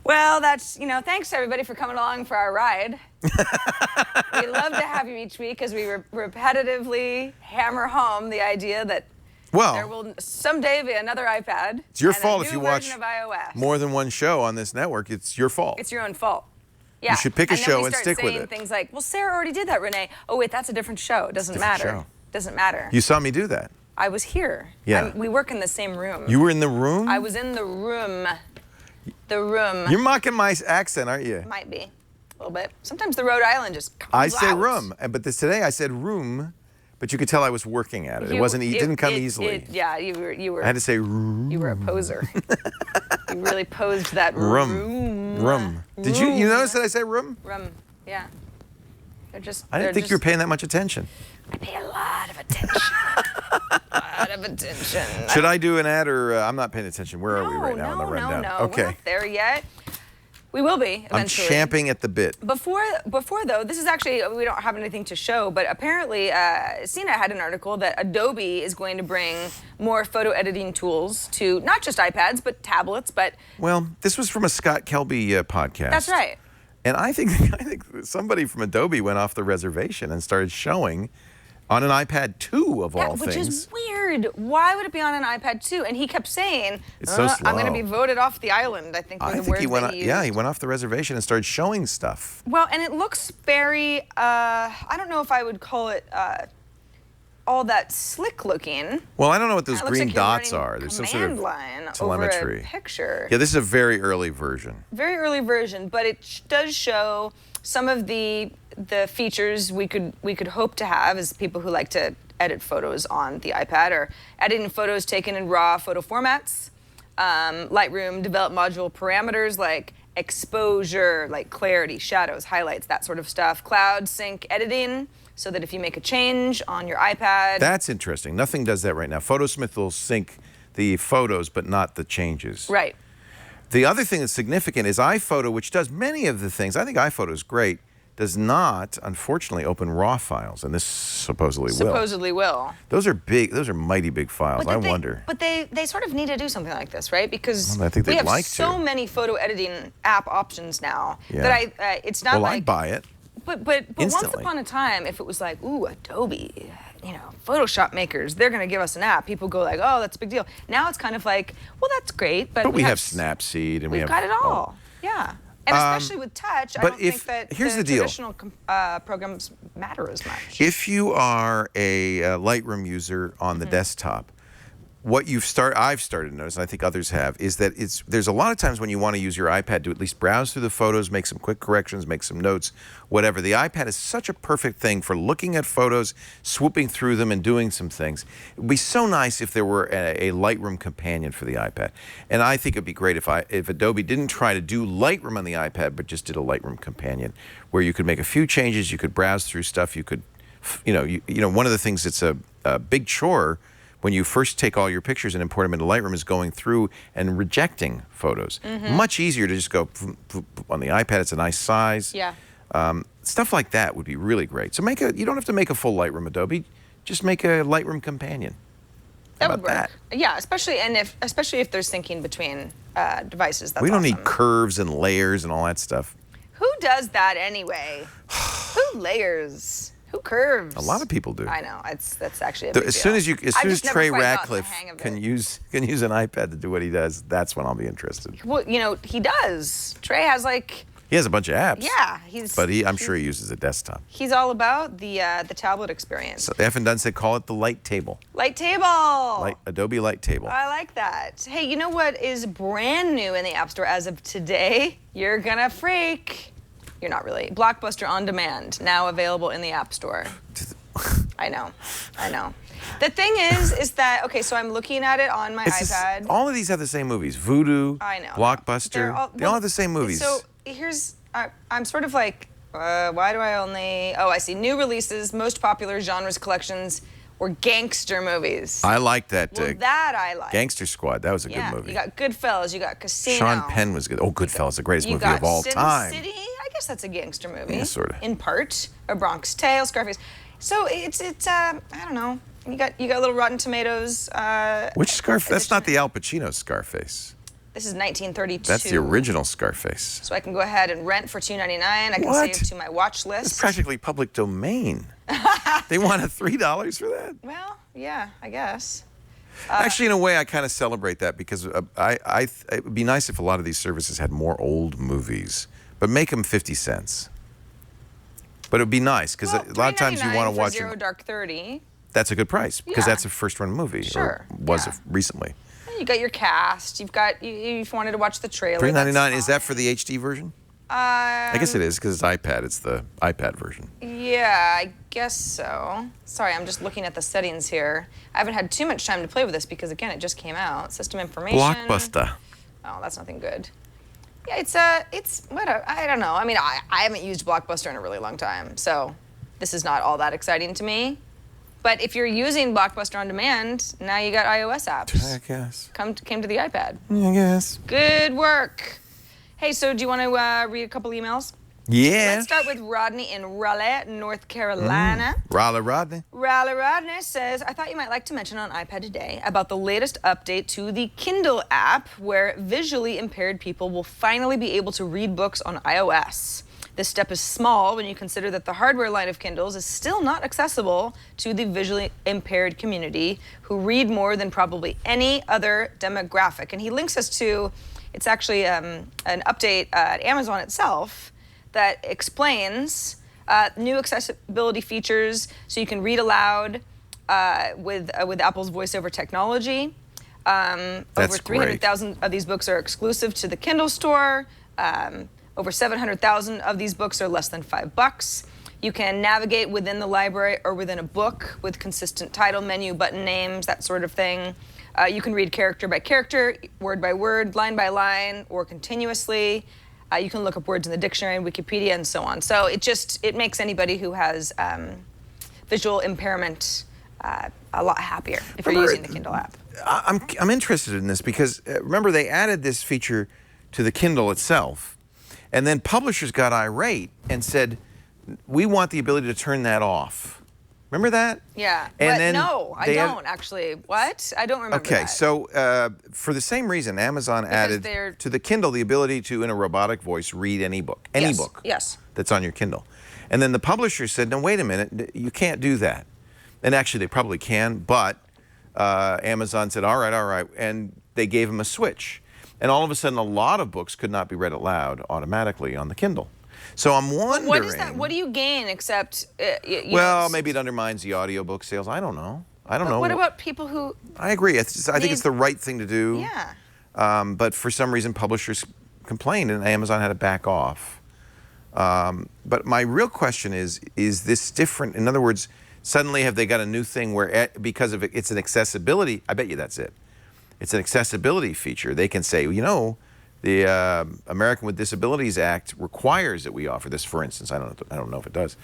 Well, that's, you know, thanks everybody for coming along for our ride. We love to have you each week as we repetitively hammer home the idea that there will someday be another iPad. It's your and fault a if new you watch version of iOS. more than one show on this network. It's your fault. It's your own fault. Yeah. You should pick a and then show we and start stick with saying it. Things like, well, Sarah already did that, Renee. Oh, wait, that's a different show. It doesn't different matter. show. Doesn't matter. You saw me do that. I was here. Yeah. We work in the same room. You were in the room? I was in the room. The room. You're mocking my accent, aren't you? Might be. A little bit. Sometimes the Rhode Island just comes I say out. room, but today I said room, but you could tell I was working at it. It didn't come easily. Yeah, you were. I had to say room. You were a poser. You really posed that room. Room. Did you notice that I said room? Room. Yeah. I didn't think you were paying that much attention. I pay a lot of attention. A lot of attention. Should I do an ad or I'm not paying attention? Where are we right now on the rundown? No. Okay. We're not there yet. We will be eventually. I'm champing at the bit. Before though, this is actually, we don't have anything to show, but apparently CNET had an article that Adobe is going to bring more photo editing tools to not just iPads, but tablets, but... Well, this was from a Scott Kelby podcast. That's right. And I think somebody from Adobe went off the reservation and started showing on an iPad 2 of all which things. is weird. Why would it be on an iPad 2? And he kept saying, It's so I'm going to slow. be voted off the island, I think were the words he went that on, he used. yeah, he went off the reservation and started showing stuff. Well, and it looks very, I don't know if I would call it all that slick looking. Well, I don't know what those It looks green like you're dots running are. There's some sort command of line telemetry. over a picture. Yeah, this is a very early version. Very early version, but it does show some of the features we could hope to have as people who like to edit photos on the iPad or editing photos taken in raw photo formats. Lightroom developed module parameters like exposure, like clarity, shadows, highlights, that sort of stuff. Cloud sync editing, so that if you make a change on your iPad. That's interesting. Nothing does that right now. Photosmith will sync the photos, but not the changes. Right. The other thing that's significant is iPhoto, which does many of the things. I think iPhoto is great. Does not, unfortunately, open RAW files, and this supposedly will. Supposedly will. Those are big. Those are mighty big files. I wonder. But they sort of need to do something like this, right? Because Well, I think we they'd have like so to. many photo editing app options now Yeah. that it's not Well, like. I'd buy it. But once instantly. upon a time, if it was like, ooh, Adobe, Photoshop makers, they're going to give us an app. People go like, oh, that's a big deal. Now it's kind of like, well, that's great, but But we have Snapseed and we've we have. got it all. Yeah. And especially with touch, I but don't think that here's the the deal. traditional programs matter as much. If you are a Lightroom user on the desktop, what I've started to notice, and I think others have, is that there's a lot of times when you want to use your iPad to at least browse through the photos, make some quick corrections, make some notes, whatever. The iPad is such a perfect thing for looking at photos, swooping through them, and doing some things. It would be so nice if there were a Lightroom companion for the iPad. And I think it'd be great if Adobe didn't try to do Lightroom on the iPad, but just did a Lightroom companion where you could make a few changes, you could browse through stuff, you could, one of the things that's a big chore when you first take all your pictures and import them into Lightroom is going through and rejecting photos. Much easier to just go on the iPad. It's a nice size. Yeah. Stuff like that would be really great. So you don't have to make a full Lightroom Adobe. Just make a Lightroom companion. That would work. Yeah, especially if there's syncing between devices. That's we don't awesome. need curves and layers and all that stuff. Who does that anyway? Who layers? Who curves? A lot of people do. I know. That's actually a big As deal. soon as Trey Ratcliffe can can use an iPad to do what he does, that's when I'll be interested. Well, he does. Trey has He has a bunch of apps. Yeah, But I'm sure he uses a desktop. he's all about the tablet experience. So F and Dunn said, call it the Light Table. Light table. Adobe Light Table. I like that. Hey, you know what is brand new in the App Store as of today? You're gonna freak. You're not really. Blockbuster On Demand, now available in the App Store. I know. The thing is that, okay, so I'm looking at it on my iPad. All of these have the same movies. Voodoo, I know. Blockbuster. They all have the same movies. So I'm sort of like, why do I only, I see new releases, most popular genres collections, or gangster movies. I like that. Well, that I like. Gangster Squad. That was a good movie. You got Goodfellas, you got Casino. Sean Penn was good. Oh, Goodfellas, the greatest movie of all Sin time. City. I guess that's a gangster movie. Yeah, sort of. In part, A Bronx Tale, Scarface. So it's I don't know. You got little Rotten Tomatoes. Which Scarface? That's not the Al Pacino Scarface. This is 1932. That's the original Scarface. So I can go ahead and rent for $2.99. I can What? save to my watch list. It's practically public domain. They wanted $3 for that? Well, yeah, I guess. Actually, in a way, I kind of celebrate that because it would be nice if a lot of these services had more old movies, but make them 50 cents. But it would be nice because a lot of times you want to watch Zero Dark 30. That's a good price because Yeah. that's a first-run movie. Sure, Or was yeah. recently. You got your cast. You've got if you wanted to watch the trailer. $3.99. Is that for the HD version? I guess it is because it's iPad. It's the iPad version. Yeah, I guess so. Sorry, I'm just looking at the settings here. I haven't had too much time to play with this because, again, it just came out. System information. Blockbuster. Oh, that's nothing good. Yeah, it's what I don't know. I mean, I haven't used Blockbuster in a really long time, so this is not all that exciting to me. But if you're using Blockbuster On Demand, now you got iOS apps. I guess. Came to the iPad. I guess. Good work. Hey, so do you want to read a couple emails? Yeah. Let's start with Rodney in Raleigh, North Carolina. Rodney. Rodney says, I thought you might like to mention on iPad today about the latest update to the Kindle app where visually impaired people will finally be able to read books on iOS. This step is small when you consider that the hardware line of Kindles is still not accessible to the visually impaired community who read more than probably any other demographic. And he links us to, it's actually an update at Amazon itself that explains new accessibility features so you can read aloud with Apple's voiceover technology. Over 300,000 of these books are exclusive to the Kindle store. Over 700,000 of these books are less than $5. You can navigate within the library or within a book with consistent title, menu, button names, that sort of thing. You can read character by character, word by word, line by line, or continuously. You can look up words in the dictionary, Wikipedia, and so on. So it makes anybody who has visual impairment a lot happier if you're using the Kindle app. I'm interested in this because remember they added this feature to the Kindle itself, and then publishers got irate and said, "We want the ability to turn that off." Remember that? Yeah. And but then no, I don't actually. What? I don't remember Okay, that. so for the same reason, Amazon added to the Kindle the ability to, in a robotic voice, read any book. Any book. Yes. That's on your Kindle. And then the publisher said, no, wait a minute, you can't do that. And actually, they probably can, but Amazon said, all right, and they gave them a switch. And all of a sudden, a lot of books could not be read aloud automatically on the Kindle. So I'm wondering. What is that? What do you gain except? Well, maybe it undermines the audiobook sales. I don't know. I don't know. What about people who? I agree. I think it's the right thing to do. Yeah. But for some reason, publishers complained, and Amazon had to back off. But my real question is this different? In other words, suddenly have they got a new thing where, because of it's an accessibility, I bet you that's it. It's an accessibility feature. They can say, you know, the American with Disabilities Act requires that we offer this, for instance. I don't know if it does.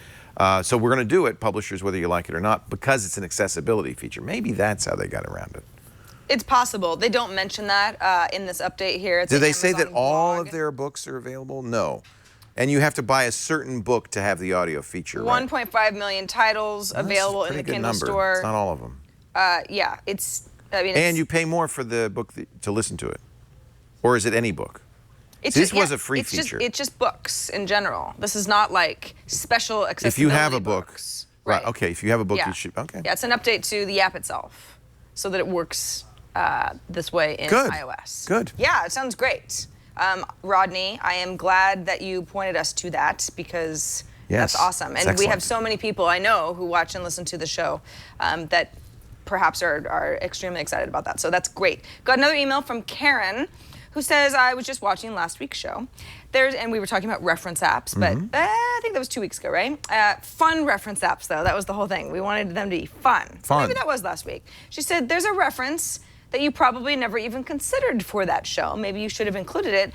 So we're going to do it, publishers, whether you like it or not, because it's an accessibility feature. Maybe that's how they got around it. It's possible. They don't mention that in this update here. It's Did they Amazon say that all blog. of their books are available? No. And you have to buy a certain book to have the audio feature, right? 1.5 million titles available in the Kindle store. It's not all of them. Yeah, it's. I mean, And you pay more for the book to listen to it, or is it any book? It's This just, was a free feature. It's just books in general. This is not like special accessibility. If you have a book, books. right? Okay, if you have a book, Yeah. you should. Okay. Yeah, it's an update to the app itself, so that it works this way in Good. iOS. Good. Yeah, it sounds great. Rodney, I am glad that you pointed us to that because Yes, that's awesome. it's And we have excellent. so many people I know who watch and listen to the show that perhaps are extremely excited about that. So that's great. Got another email from Karen who says, I was just watching last week's show. And we were talking about reference apps, but I think that was 2 weeks ago, right? Fun reference apps, though. That was the whole thing. We wanted them to be fun. Fun. Maybe that was last week. She said, there's a reference that you probably never even considered for that show. Maybe you should have included it.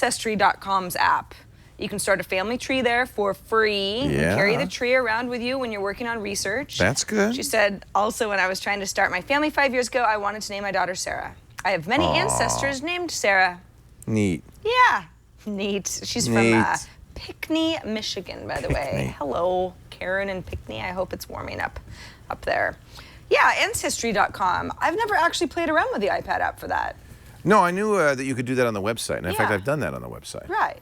Ancestry.com's app. You can start a family tree there for free. You Yeah. carry the tree around with you when you're working on research. That's good. She said, also, when I was trying to start my family 5 years ago, I wanted to name my daughter Sarah. I have many ancestors named Sarah. Neat. Yeah, neat. She's Neat. from Pinckney, Michigan, by the way. Pinckney. Hello, Karen and Pinckney. I hope it's warming up there. Yeah, Ancestry.com. I've never actually played around with the iPad app for that. No, I knew that you could do that on the website. And in fact, Yeah. I've done that on the website. Right.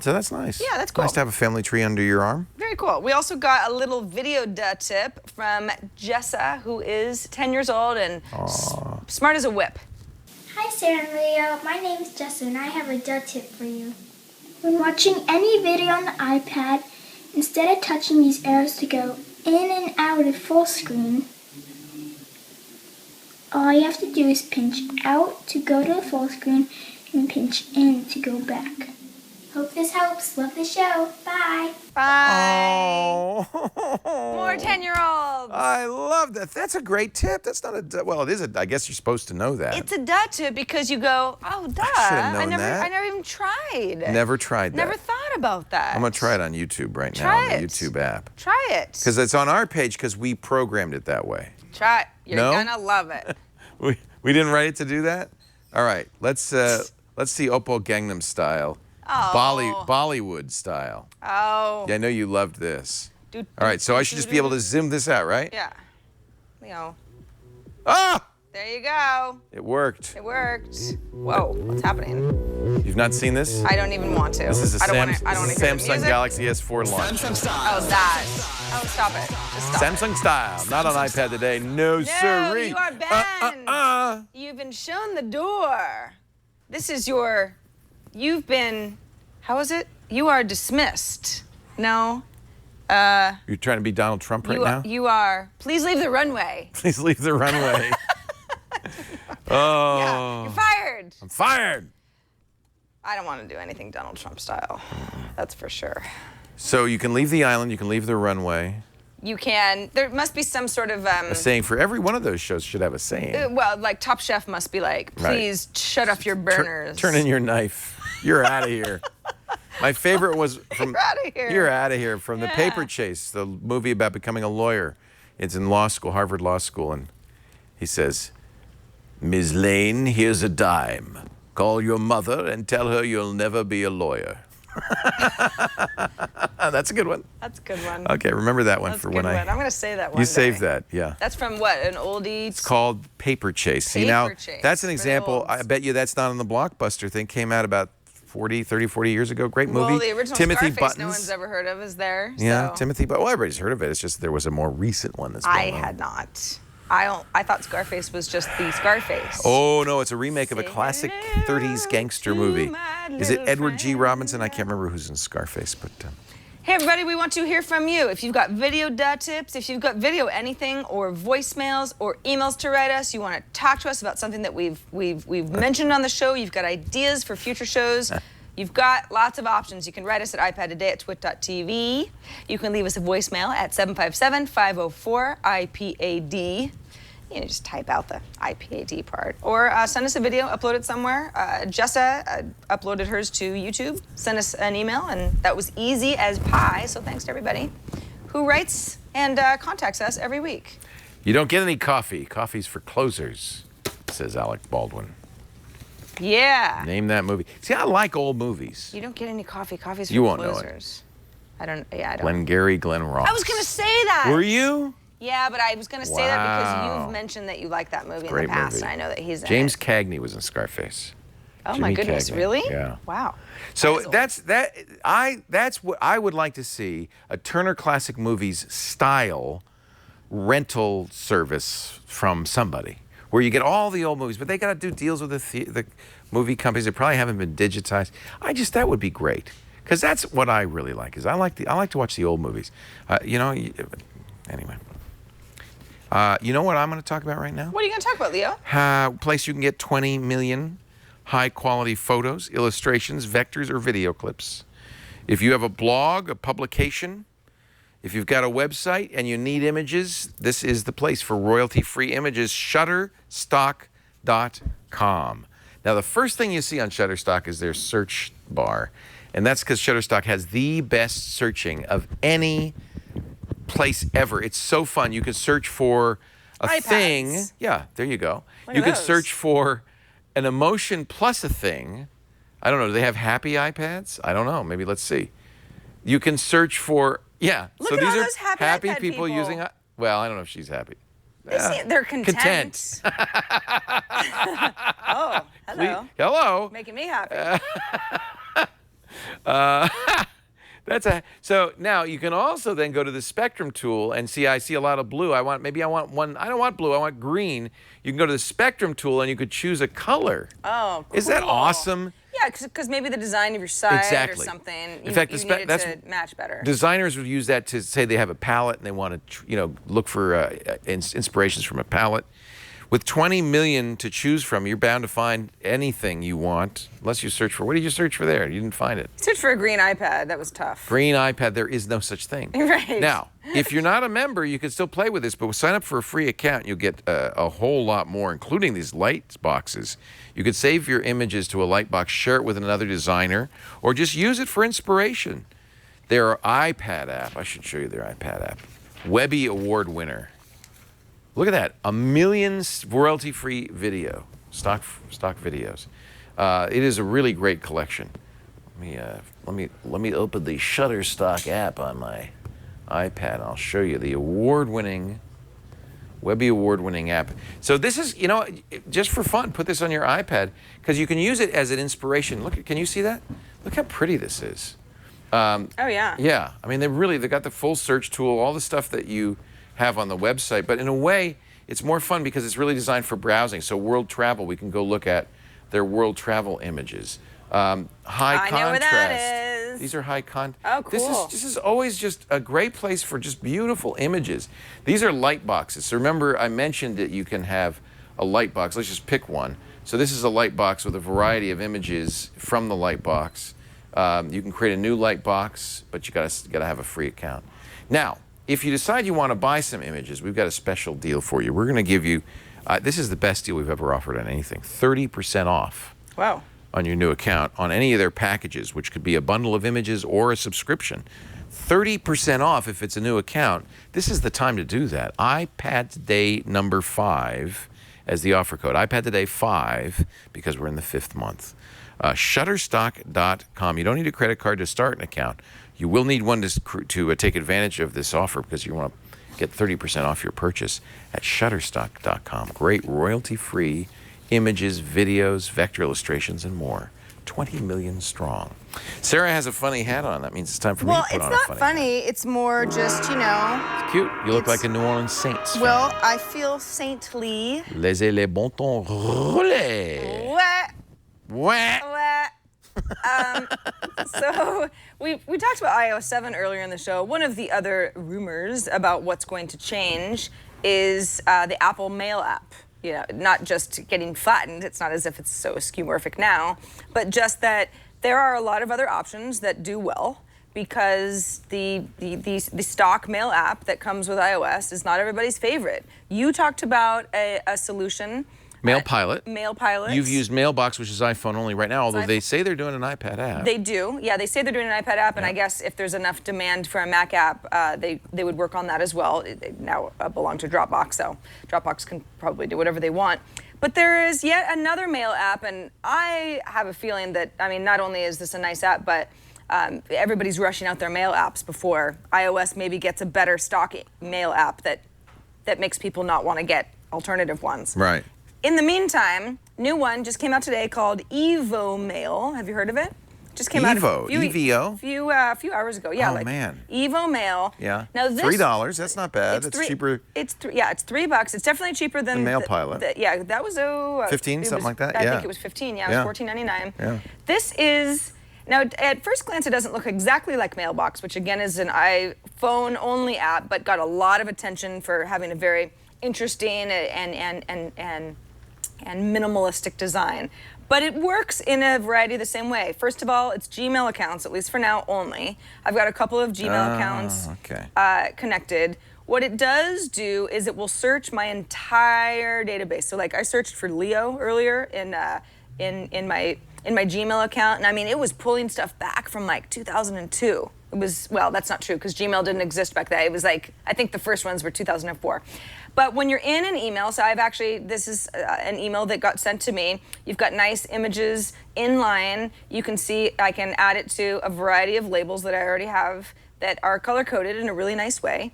So that's nice. Yeah, that's cool. Nice to have a family tree under your arm. Very cool. We also got a little video tip from Jessa, who is 10 years old and smart as a whip. Hi Sarah and Leo, my name is Jessa and I have a duh tip for you. When watching any video on the iPad, instead of touching these arrows to go in and out of full screen, all you have to do is pinch out to go to the full screen and pinch in to go back. Hope this helps. Love the show. Bye. Bye. Oh. More 10-year-olds. I love that. That's a great tip. That's not a, well, it is a, I guess you're supposed to know that. It's a duh tip because you go, oh, duh. should've known I that. never even tried. Never tried that. Never thought about that. I'm going to try it on YouTube right now, Try on the it. YouTube app. Try it. Because it's on our page because we programmed it that way. Try it. You're No? gonna love it. We didn't write it to do that? All right, let's see Oppo Gangnam Style. Oh. Bollywood style. Oh. Yeah, I know you loved this. Do, All right, so I should just be able to zoom this out, right? Yeah. You know. Ah! There you go. It worked. It worked. Whoa, what's happening? You've not seen this? I don't even want to. This is a I don't wanna hear the Samsung music. Galaxy S4 launch. Oh, that. Oh, stop it. Just stop Samsung style, not on iPad today. No, No, sirree. you are banned. You've been shown the door. This is your. You've been. How is it? You are dismissed. No. You're trying to be Donald Trump right now? You are. Please leave the runway. Please leave the runway. Oh. Yeah, you're fired. I'm fired. I don't want to do anything Donald Trump style. That's for sure. So you can leave the island, you can leave the runway. You can. There must be some sort of. A saying for every one of those shows should have a saying. Well, like Top Chef must be like, Right. please shut off your burners. Turn in your knife. You're out of here. My favorite was from. You're outta here. You're out of here from The Yeah. Paper Chase, the movie about becoming a lawyer. It's in law school, Harvard Law School, and he says, "Ms. Lane, here's a dime. Call your mother and tell her you'll never be a lawyer." That's a good one. That's a good one. Okay, remember that one That's for a good when one. I'm gonna say that one. You saved that, yeah. That's from what? An oldie. It's called Paper Chase. See now, Paper Chase, that's an for the example. olds. I bet you that's not on the Blockbuster thing. Came out about 40 years ago. Great movie. Well, the original Timothy Scarface Buttons. no one's ever heard of is there. Yeah, so. Timothy Buttons. Well, everybody's heard of it. It's just there was a more recent one that's I well-known. had not. I thought Scarface was just the Scarface. Oh, no, it's a remake of a classic 30s gangster movie. Is it Edward G. Robinson? I can't remember who's in Scarface, but... Hey everybody, we want to hear from you. If you've got video tips, if you've got video anything, or voicemails, or emails to write us, you want to talk to us about something that we've mentioned on the show, you've got ideas for future shows, you've got lots of options. You can write us at iPadtoday@twit.tv. You can leave us a voicemail at 757-504-IPAD. You know, just type out the IPAD part. Or send us a video, upload it somewhere. Jessa uploaded hers to YouTube. Send us an email, and that was easy as pie. So thanks to everybody who writes and contacts us every week. You don't get any coffee. Coffee's for closers, says Alec Baldwin. Yeah. Name that movie. See, I like old movies. You don't get any coffee. Coffee's for You won't closers. know it. I don't. Glengarry Glen Ross. I was going to say that. Were you? Yeah, but I was going to say that because Wow. you've mentioned that you like that movie Great in the past, movie. and I know that he's in James it. Cagney was in Scarface. Oh my Jimmy goodness, Cagney. really? Yeah. Wow. So That is that's what I would like to see, a Turner Classic Movies style rental service from somebody where you get all the old movies, but they got to do deals with the movie companies that probably haven't been digitized. That would be great, because that's what I really like. Is I like to watch the old movies. Anyway. You know what I'm going to talk about right now? What are you going to talk about, Leo? Place you can get 20 million high-quality photos, illustrations, vectors, or video clips. If you have a blog, a publication, if you've got a website and you need images, this is the place for royalty-free images, Shutterstock.com. Now, the first thing you see on Shutterstock is their search bar, and that's because Shutterstock has the best searching of any place ever. It's so fun. You can search for a iPads. thing. Yeah, there you go. Look You at can those. search for an emotion plus a thing. I don't know. Do they have happy iPads? I don't know. Maybe let's see. You can search for, yeah. Look so at these all are those happy iPad people people. using, well, I don't know if she's happy. They're content. Oh, hello. Hello. Making me happy. So now you can also then go to the spectrum tool and see, I see a lot of blue. I want one, I don't want blue, I want green. You can go to the spectrum tool and you could choose a color. Oh, cool. Is that awesome? Yeah, because maybe the design of your site Exactly. or something, In fact, you the need it that's to match better. Designers would use that to say they have a palette and they want to, look for inspirations from a palette. With 20 million to choose from, you're bound to find anything you want, unless you search for. What did you search for there? You didn't find it. Search for a green iPad. That was tough. Green iPad, there is no such thing. Right. Now, if you're not a member, you can still play with this, but sign up for a free account. You'll get a whole lot more, including these light boxes. You could save your images to a light box, share it with another designer, or just use it for inspiration. Their iPad app, I should show you their iPad app. Webby Award winner. Look at that, 1 million royalty-free video, stock videos. It is a really great collection. Let me open the Shutterstock app on my iPad. I'll show you the Webby award-winning app. So this is, just for fun, put this on your iPad because you can use it as an inspiration. Look, can you see that? Look how pretty this is. Oh yeah. Yeah, I mean they've got the full search tool, all the stuff that you have on the website, but in a way it's more fun because it's really designed for browsing. So world travel, we can go look at their world travel images. High contrast. I know where that is. These are high contrast. Oh, cool. This is always just a great place for just beautiful images. These are light boxes. So remember I mentioned that you can have a light box. Let's just pick one. So this is a light box with a variety of images from the light box. You can create a new light box, but you gotta have a free account. Now, if you decide you want to buy some images, we've got a special deal for you. We're going to give you, this is the best deal we've ever offered on anything, 30% off. Wow. On your new account on any of their packages, which could be a bundle of images or a subscription. 30% off if it's a new account. This is the time to do that. iPad Today number 5 as the offer code. iPad Today 5 because we're in the 5th month. Shutterstock.com. You don't need a credit card to start an account. You will need one to take advantage of this offer because you want to get 30% off your purchase at Shutterstock.com. Great royalty-free images, videos, vector illustrations, and more. 20 million strong. Sarah has a funny hat on. That means it's time for me Well, to put it's on a not funny funny. It's more just, It's cute. You look It's- like a New Orleans Saints fan. well, I feel saintly. Laissez les bon temps rouler. What? What? What? So we talked about iOS 7 earlier in the show. One of the other rumors about what's going to change is the Apple Mail app. You know, not just getting flattened. It's not as if it's so skeuomorphic now, but just that there are a lot of other options that do well because the stock mail app that comes with iOS is not everybody's favorite. You talked about a solution. Mail Pilot. Mail Pilot. You've used Mailbox, which is iPhone only right now, although they say they're doing an iPad app. They do. Yeah, they say they're doing an iPad app, and I guess if there's enough demand for a Mac app, they would work on that as well. They now belong to Dropbox, so Dropbox can probably do whatever they want. But there is yet another mail app, and I have a feeling that, I mean, not only is this a nice app, but everybody's rushing out their mail apps before iOS maybe gets a better stock mail app that makes people not want to get alternative ones. Right. In the meantime, new one just came out today called Evo Mail. Have you heard of it? Just came out Evo? EVO? a few hours ago. Yeah, Oh, man. Evo Mail. Yeah. Now this $3. That's not bad. It's cheaper. It's $3. It's definitely cheaper than The Mail Pilot. yeah, that was 15, it something was- like that? I Yeah. think it was 15. Yeah, it Yeah. was $14.99. Yeah. This is now at first glance it doesn't look exactly like Mailbox, which again is an iPhone only app, but got a lot of attention for having a very interesting and minimalistic design. But it works in a variety the same way. First of all, it's Gmail accounts, at least for now only. I've got a couple of Gmail accounts connected. What it does do is it will search my entire database. So like I searched for Leo earlier in my Gmail account, and I mean it was pulling stuff back from like 2002. It was, well, that's not true because Gmail didn't exist back then. It was like, I think the first ones were 2004. But when you're in an email, so this is an email that got sent to me. You've got nice images in line. You can see I can add it to a variety of labels that I already have that are color-coded in a really nice way.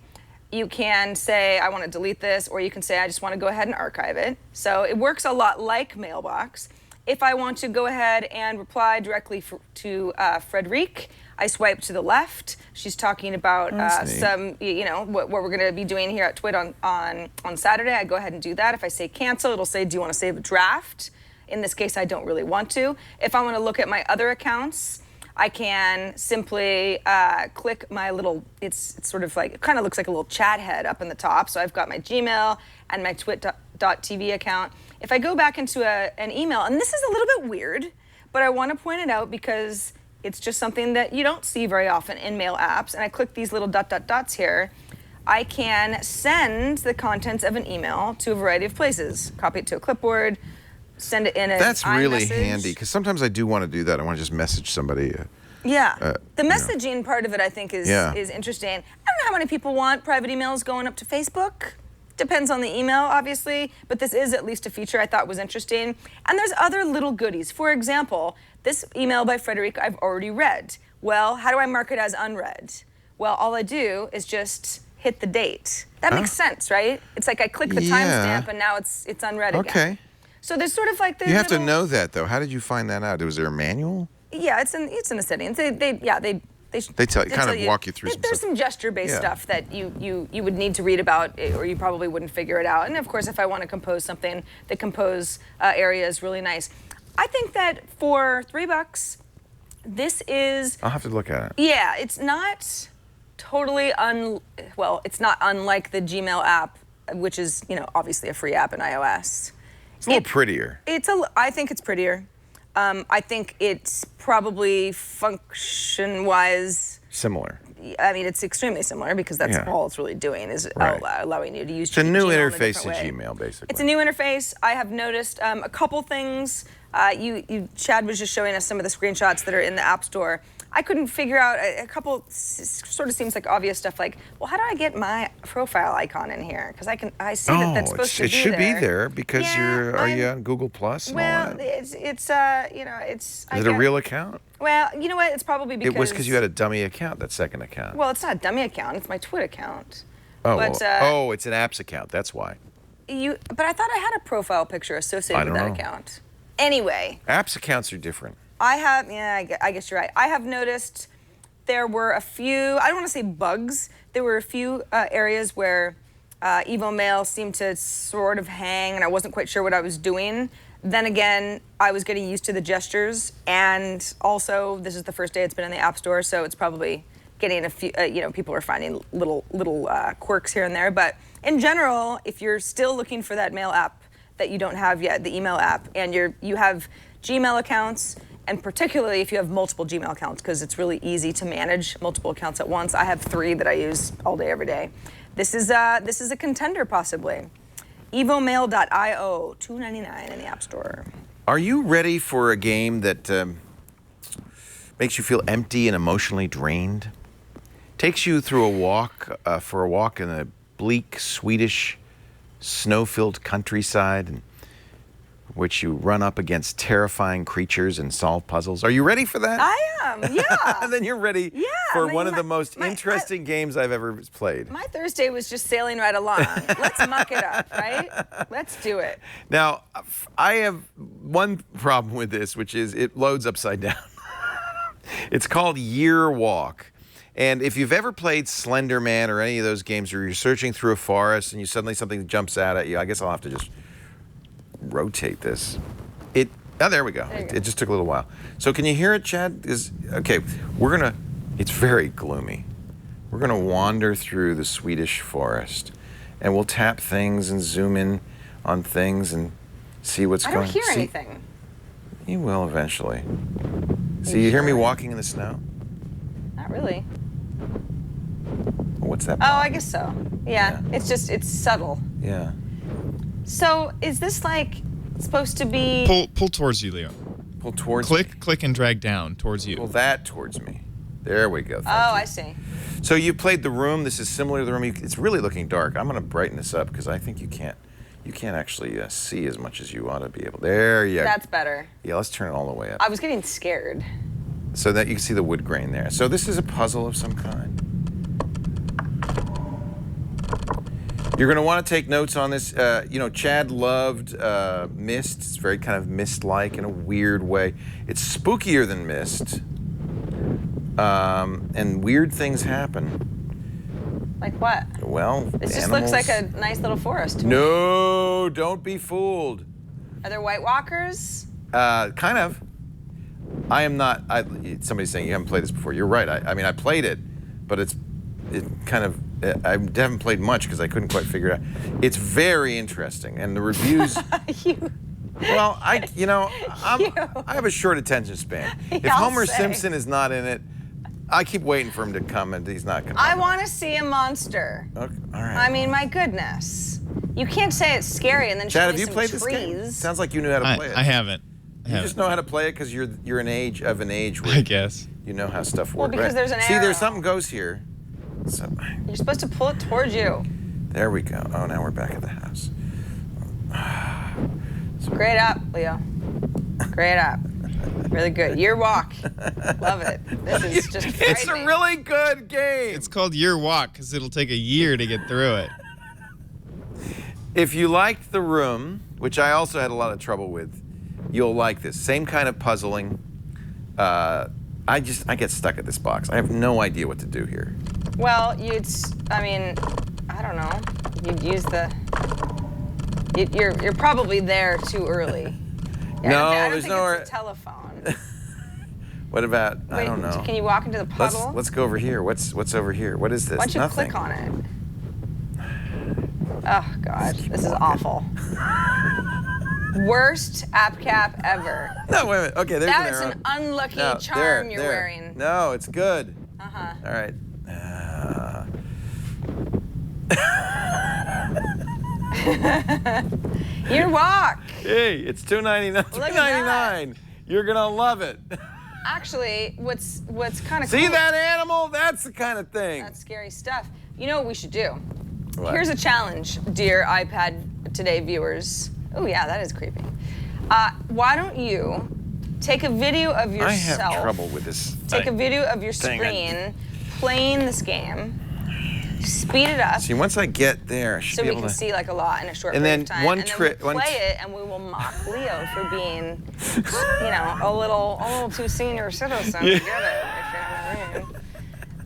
You can say, I want to delete this, or you can say, I just want to go ahead and archive it. So it works a lot like Mailbox. If I want to go ahead and reply directly to Frederique, I swipe to the left. She's talking about some, what we're going to be doing here at Twit on Saturday. I go ahead and do that. If I say cancel, it'll say, do you want to save a draft? In this case, I don't really want to. If I want to look at my other accounts, I can simply click my little, it's sort of like, it kind of looks like a little chat head up in the top. So I've got my Gmail and my twit.tv account. If I go back into an email, and this is a little bit weird, but I want to point it out because it's just something that you don't see very often in mail apps. And I click these little dots here. I can send the contents of an email to a variety of places. Copy it to a clipboard, send it in an That's really iMessage. handy because sometimes I do want to do that. I want to just message somebody. Yeah. The messaging part of it, I think, is interesting. I don't know how many people want private emails going up to Facebook. Depends on the email, obviously, but this is at least a feature I thought was interesting. And there's other little goodies. For example, this email by Frederique I've already read. Well, how do I mark it as unread? Well, all I do is just hit the date. That makes sense, right? It's like I click the timestamp and now it's unread again. Okay. So there's sort of like the You have to know that, though. How did you find that out? Was there a manual? Yeah, it's in the settings. They tell you, walk you through some There's stuff. some gesture-based stuff that you would need to read about, or you probably wouldn't figure it out. And of course, if I want to compose something, the compose area is really nice. I think that for $3, this is. I'll have to look at it. Yeah, it's not totally it's not unlike the Gmail app, which is obviously a free app in iOS. It's a little prettier. I think it's prettier. I think it's probably function-wise Similar. I mean, it's extremely similar because that's all it's really doing is allowing you to use It's a new Gmail in a interface different to way. Gmail, basically. It's a new interface. I have noticed a couple things. Chad was just showing us some of the screenshots that are in the App Store. I couldn't figure out a couple, sort of seems like obvious stuff like, well, how do I get my profile icon in here? Because I see that's supposed to be there. It should be there because are you on Google Plus and all Well, that? it's. Is it a real account? Well, you know what? It's probably because It was because you had a dummy account, that second account. Well, it's not a dummy account. It's my Twit account. Oh, but, it's an apps account. That's why. But I thought I had a profile picture associated with that account. Anyway. Apps accounts are different. I guess you're right. I have noticed there were a few, I don't want to say bugs, there were a few areas where Evo Mail seemed to sort of hang and I wasn't quite sure what I was doing. Then again, I was getting used to the gestures, and also this is the first day it's been in the App Store, so it's probably getting a few, people are finding little quirks here and there. But in general, if you're still looking for that mail app that you don't have yet, the email app, and you have Gmail accounts, and particularly if you have multiple Gmail accounts, because it's really easy to manage multiple accounts at once. I have 3 that I use all day, every day. This is a contender, possibly. Evomail.io, $2.99 in the App Store. Are you ready for a game that makes you feel empty and emotionally drained? Takes you through a walk, for a walk in a bleak Swedish snow-filled countryside, in which you run up against terrifying creatures and solve puzzles. Are you ready for that? I am, yeah. And then you're ready for one of the most interesting games I've ever played. My Thursday was just sailing right along. Let's muck it up, right? Let's do it. Now, I have one problem with this, which is it loads upside down. It's called Year Walk. And if you've ever played Slender Man or any of those games where you're searching through a forest and suddenly something jumps out at you, I guess I'll have to just rotate this. Oh, there we go. It just took a little while. So can you hear it, Chad? Okay, it's very gloomy. We're gonna wander through the Swedish forest, and we'll tap things and zoom in on things and see what's going on. I don't hear anything. You will eventually. See, you hear me walking in the snow? Not really. What's that? Oh, I guess so. Yeah. It's subtle. Yeah. So is this supposed to be... Pull towards you, Leo. Pull towards me. Click and drag down towards you. Pull that towards me. There we go. Thank you. I see. So you played The Room. This is similar to The Room. It's really looking dark. I'm going to brighten this up because I think you can't actually see as much as you ought to be able. There you go. That's better. Yeah, let's turn it all the way up. I was getting scared. So that you can see the wood grain there. So this is a puzzle of some kind. You're going to want to take notes on this. Chad loved Mist. It's very kind of Mist-like in a weird way. It's spookier than Mist. And weird things happen. Like what? Well, It just looks like a nice little forest to me. No, don't be fooled. Are there White Walkers? Kind of. I am not. Somebody's saying you haven't played this before. You're right. I mean, I played it, but it kind of. I haven't played much because I couldn't quite figure it out. It's very interesting, and the reviews. Well, I have a short attention span. If Homer Simpson is not in it, I keep waiting for him to come, and he's not coming. I want to see a monster. Okay, all right. I mean, my goodness. You can't say it's scary and then Chad, show have me you some played trees. this game? Sounds like you knew how to play it. I haven't. You just know how to play it because you're an age where I guess. you know how stuff works. Well, because there's an See, arrow. there's something goes here. So, You're supposed to pull it towards you. there we go. Oh, now we're back at the house. Great up, Leo. Great up. Really good. Year Walk. Love it. This is just frightening. It's a really good game. It's called Year Walk because it'll take a year to get through it. If you liked The Room, which I also had a lot of trouble with, you'll like this. Same kind of puzzling. I get stuck at this box. I have no idea what to do here. Well, I don't know. You'd use you're probably there too early. No, I don't there's think nowhere. it's a telephone. What about? I Wait, don't know. Can you walk into the puddle? Let's go over here. What's over here? What is this? Why don't you Nothing. click on it? Oh God, this is awful. Worst app cap ever. No, wait a minute. Okay, there's an That's arrow. an unlucky No, charm you're there. wearing. No, it's good. Uh-huh. All right. Year Walk. Hey, it's $2.99. Look at $2.99. You're gonna love it. Actually, what's kind of See cool, that animal? That's the kind of thing. That's scary stuff. You know what we should do? What? Here's a challenge, dear iPad Today viewers. Oh yeah, that is creepy. Why don't you take a video of yourself? I have trouble with this. Take a video of your thing. screen playing this game. speed it up. See, once I get there, I should So be we able can to see like a lot in a short And period then of time. one and then trick- we'll one play t- it, and we will mock Leo for being, you know, a little too senior citizen to get it. If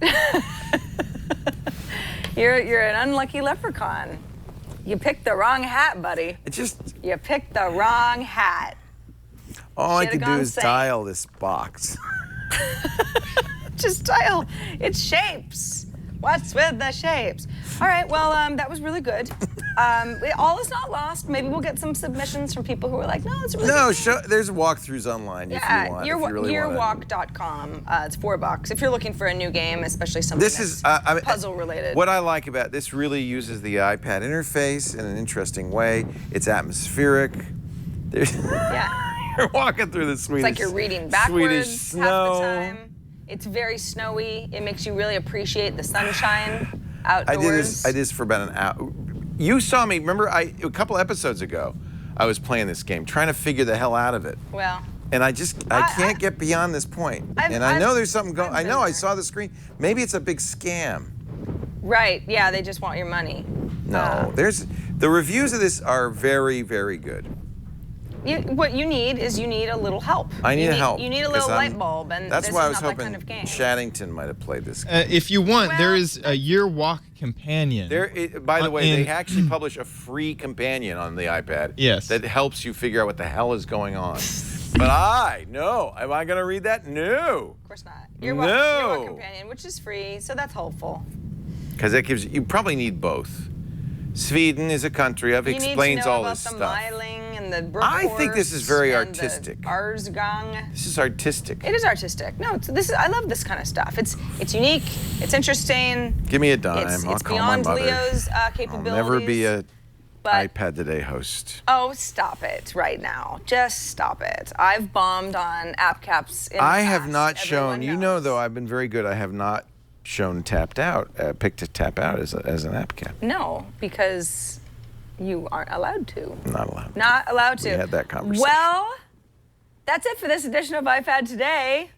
you know what I mean. You're an unlucky leprechaun. You picked the wrong hat, buddy. It just You picked the wrong hat. all I Should've could do gone is saint. dial this box. Just dial. It's shapes. What's with the shapes? All right, well, that was really good. All is not lost. Maybe we'll get some submissions from people who are like, no, it's really No, good. there's walkthroughs online if you want. if you really want. yearwalk.com. It's $4 if you're looking for a new game, especially something This that's is I mean, puzzle related. What I like about this really uses the iPad interface in an interesting way. It's atmospheric. There's Yeah. You're walking through the Swedish. It's like you're reading backwards Swedish half snow. the time. It's very snowy. It makes you really appreciate the sunshine I outdoors. did this for about an hour. You saw me. Remember, a couple episodes ago, I was playing this game, trying to figure the hell out of it. Well, And I can't get beyond this point. And I know there's something going. I know. I saw the screen. Maybe it's a big scam. right. Yeah, they just want your money. No, the reviews of this are very, very good. What you need is a little help. I need help. You need a 'cause little light bulb, and that's this why I is was not that hoping kind of game. Shaddington might have played this game. If you want, there Well, is a year walk companion. By the way, in- they actually publish a free companion on the iPad. Yes. That helps you figure out what the hell is going on. But no. Am I going to read that? No. Of course not. No. Your Walk Companion, which is free, so that's helpful. Because that gives you probably need both. Sweden is a country of You explains need to know all about this the stuff. Myling and the I think this is very Brookforce and the artistic. Arsgang. This is artistic. It is artistic. No, I love this kind of stuff. It's unique. It's interesting. Give me a dime. It's I'll call my beyond mother. Leo's I'll capabilities. never be a but, iPad Today host. Oh, stop it right now. Just stop it. I've bombed on app caps in the I have past. not shown. Everyone You know, knows. though, I've been very good. I have not shown tapped out, picked to tap out as an app cap. No, because you aren't allowed to. I'm not allowed. Not allowed to. We had that conversation. Well, that's it for this edition of iPad Today.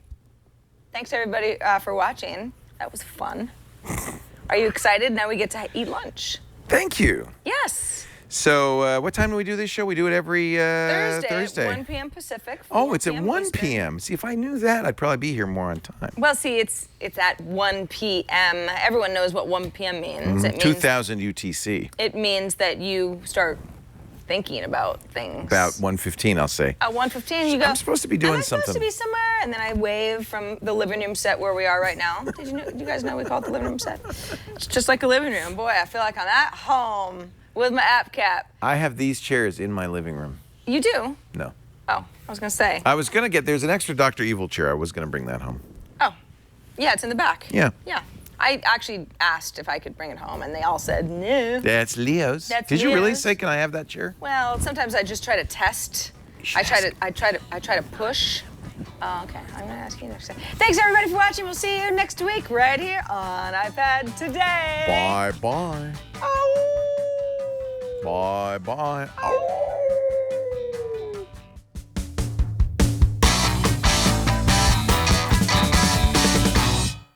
Thanks everybody for watching. That was fun. Are you excited? Now we get to eat lunch. Thank you. Yes. So, what time do we do this show? We do it every Thursday. 1 p.m. Pacific. Oh, 4 it's at p.m. 1 Eastern. p.m. See, if I knew that, I'd probably be here more on time. Well, see, it's at 1 p.m. Everyone knows what 1 p.m. means. It means 2000 UTC. it means that you start thinking about things. About 1:15, I'll say. At 1:15, you go. I'm supposed to be doing Am I supposed to something." be somewhere? And then I wave from the living room set where we are right now. Do you guys know we call it the living room set? It's just like a living room. Boy, I feel like I'm at home with my app cap. I have these chairs in my living room. You do? No. Oh, I was gonna say. I was going to there's an extra Dr. Evil chair. I was going to bring that home. Oh, yeah, it's in the back. Yeah. Yeah. I actually asked if I could bring it home, and they all said no. That's Leo's. That's Did you really Leo's. say, can I have that chair? Well, sometimes I just try to test. I try to push. Oh, okay. I'm gonna ask you next time. Thanks everybody for watching. We'll see you next week right here on iPad Today. Bye-bye. Oh. Bye-bye.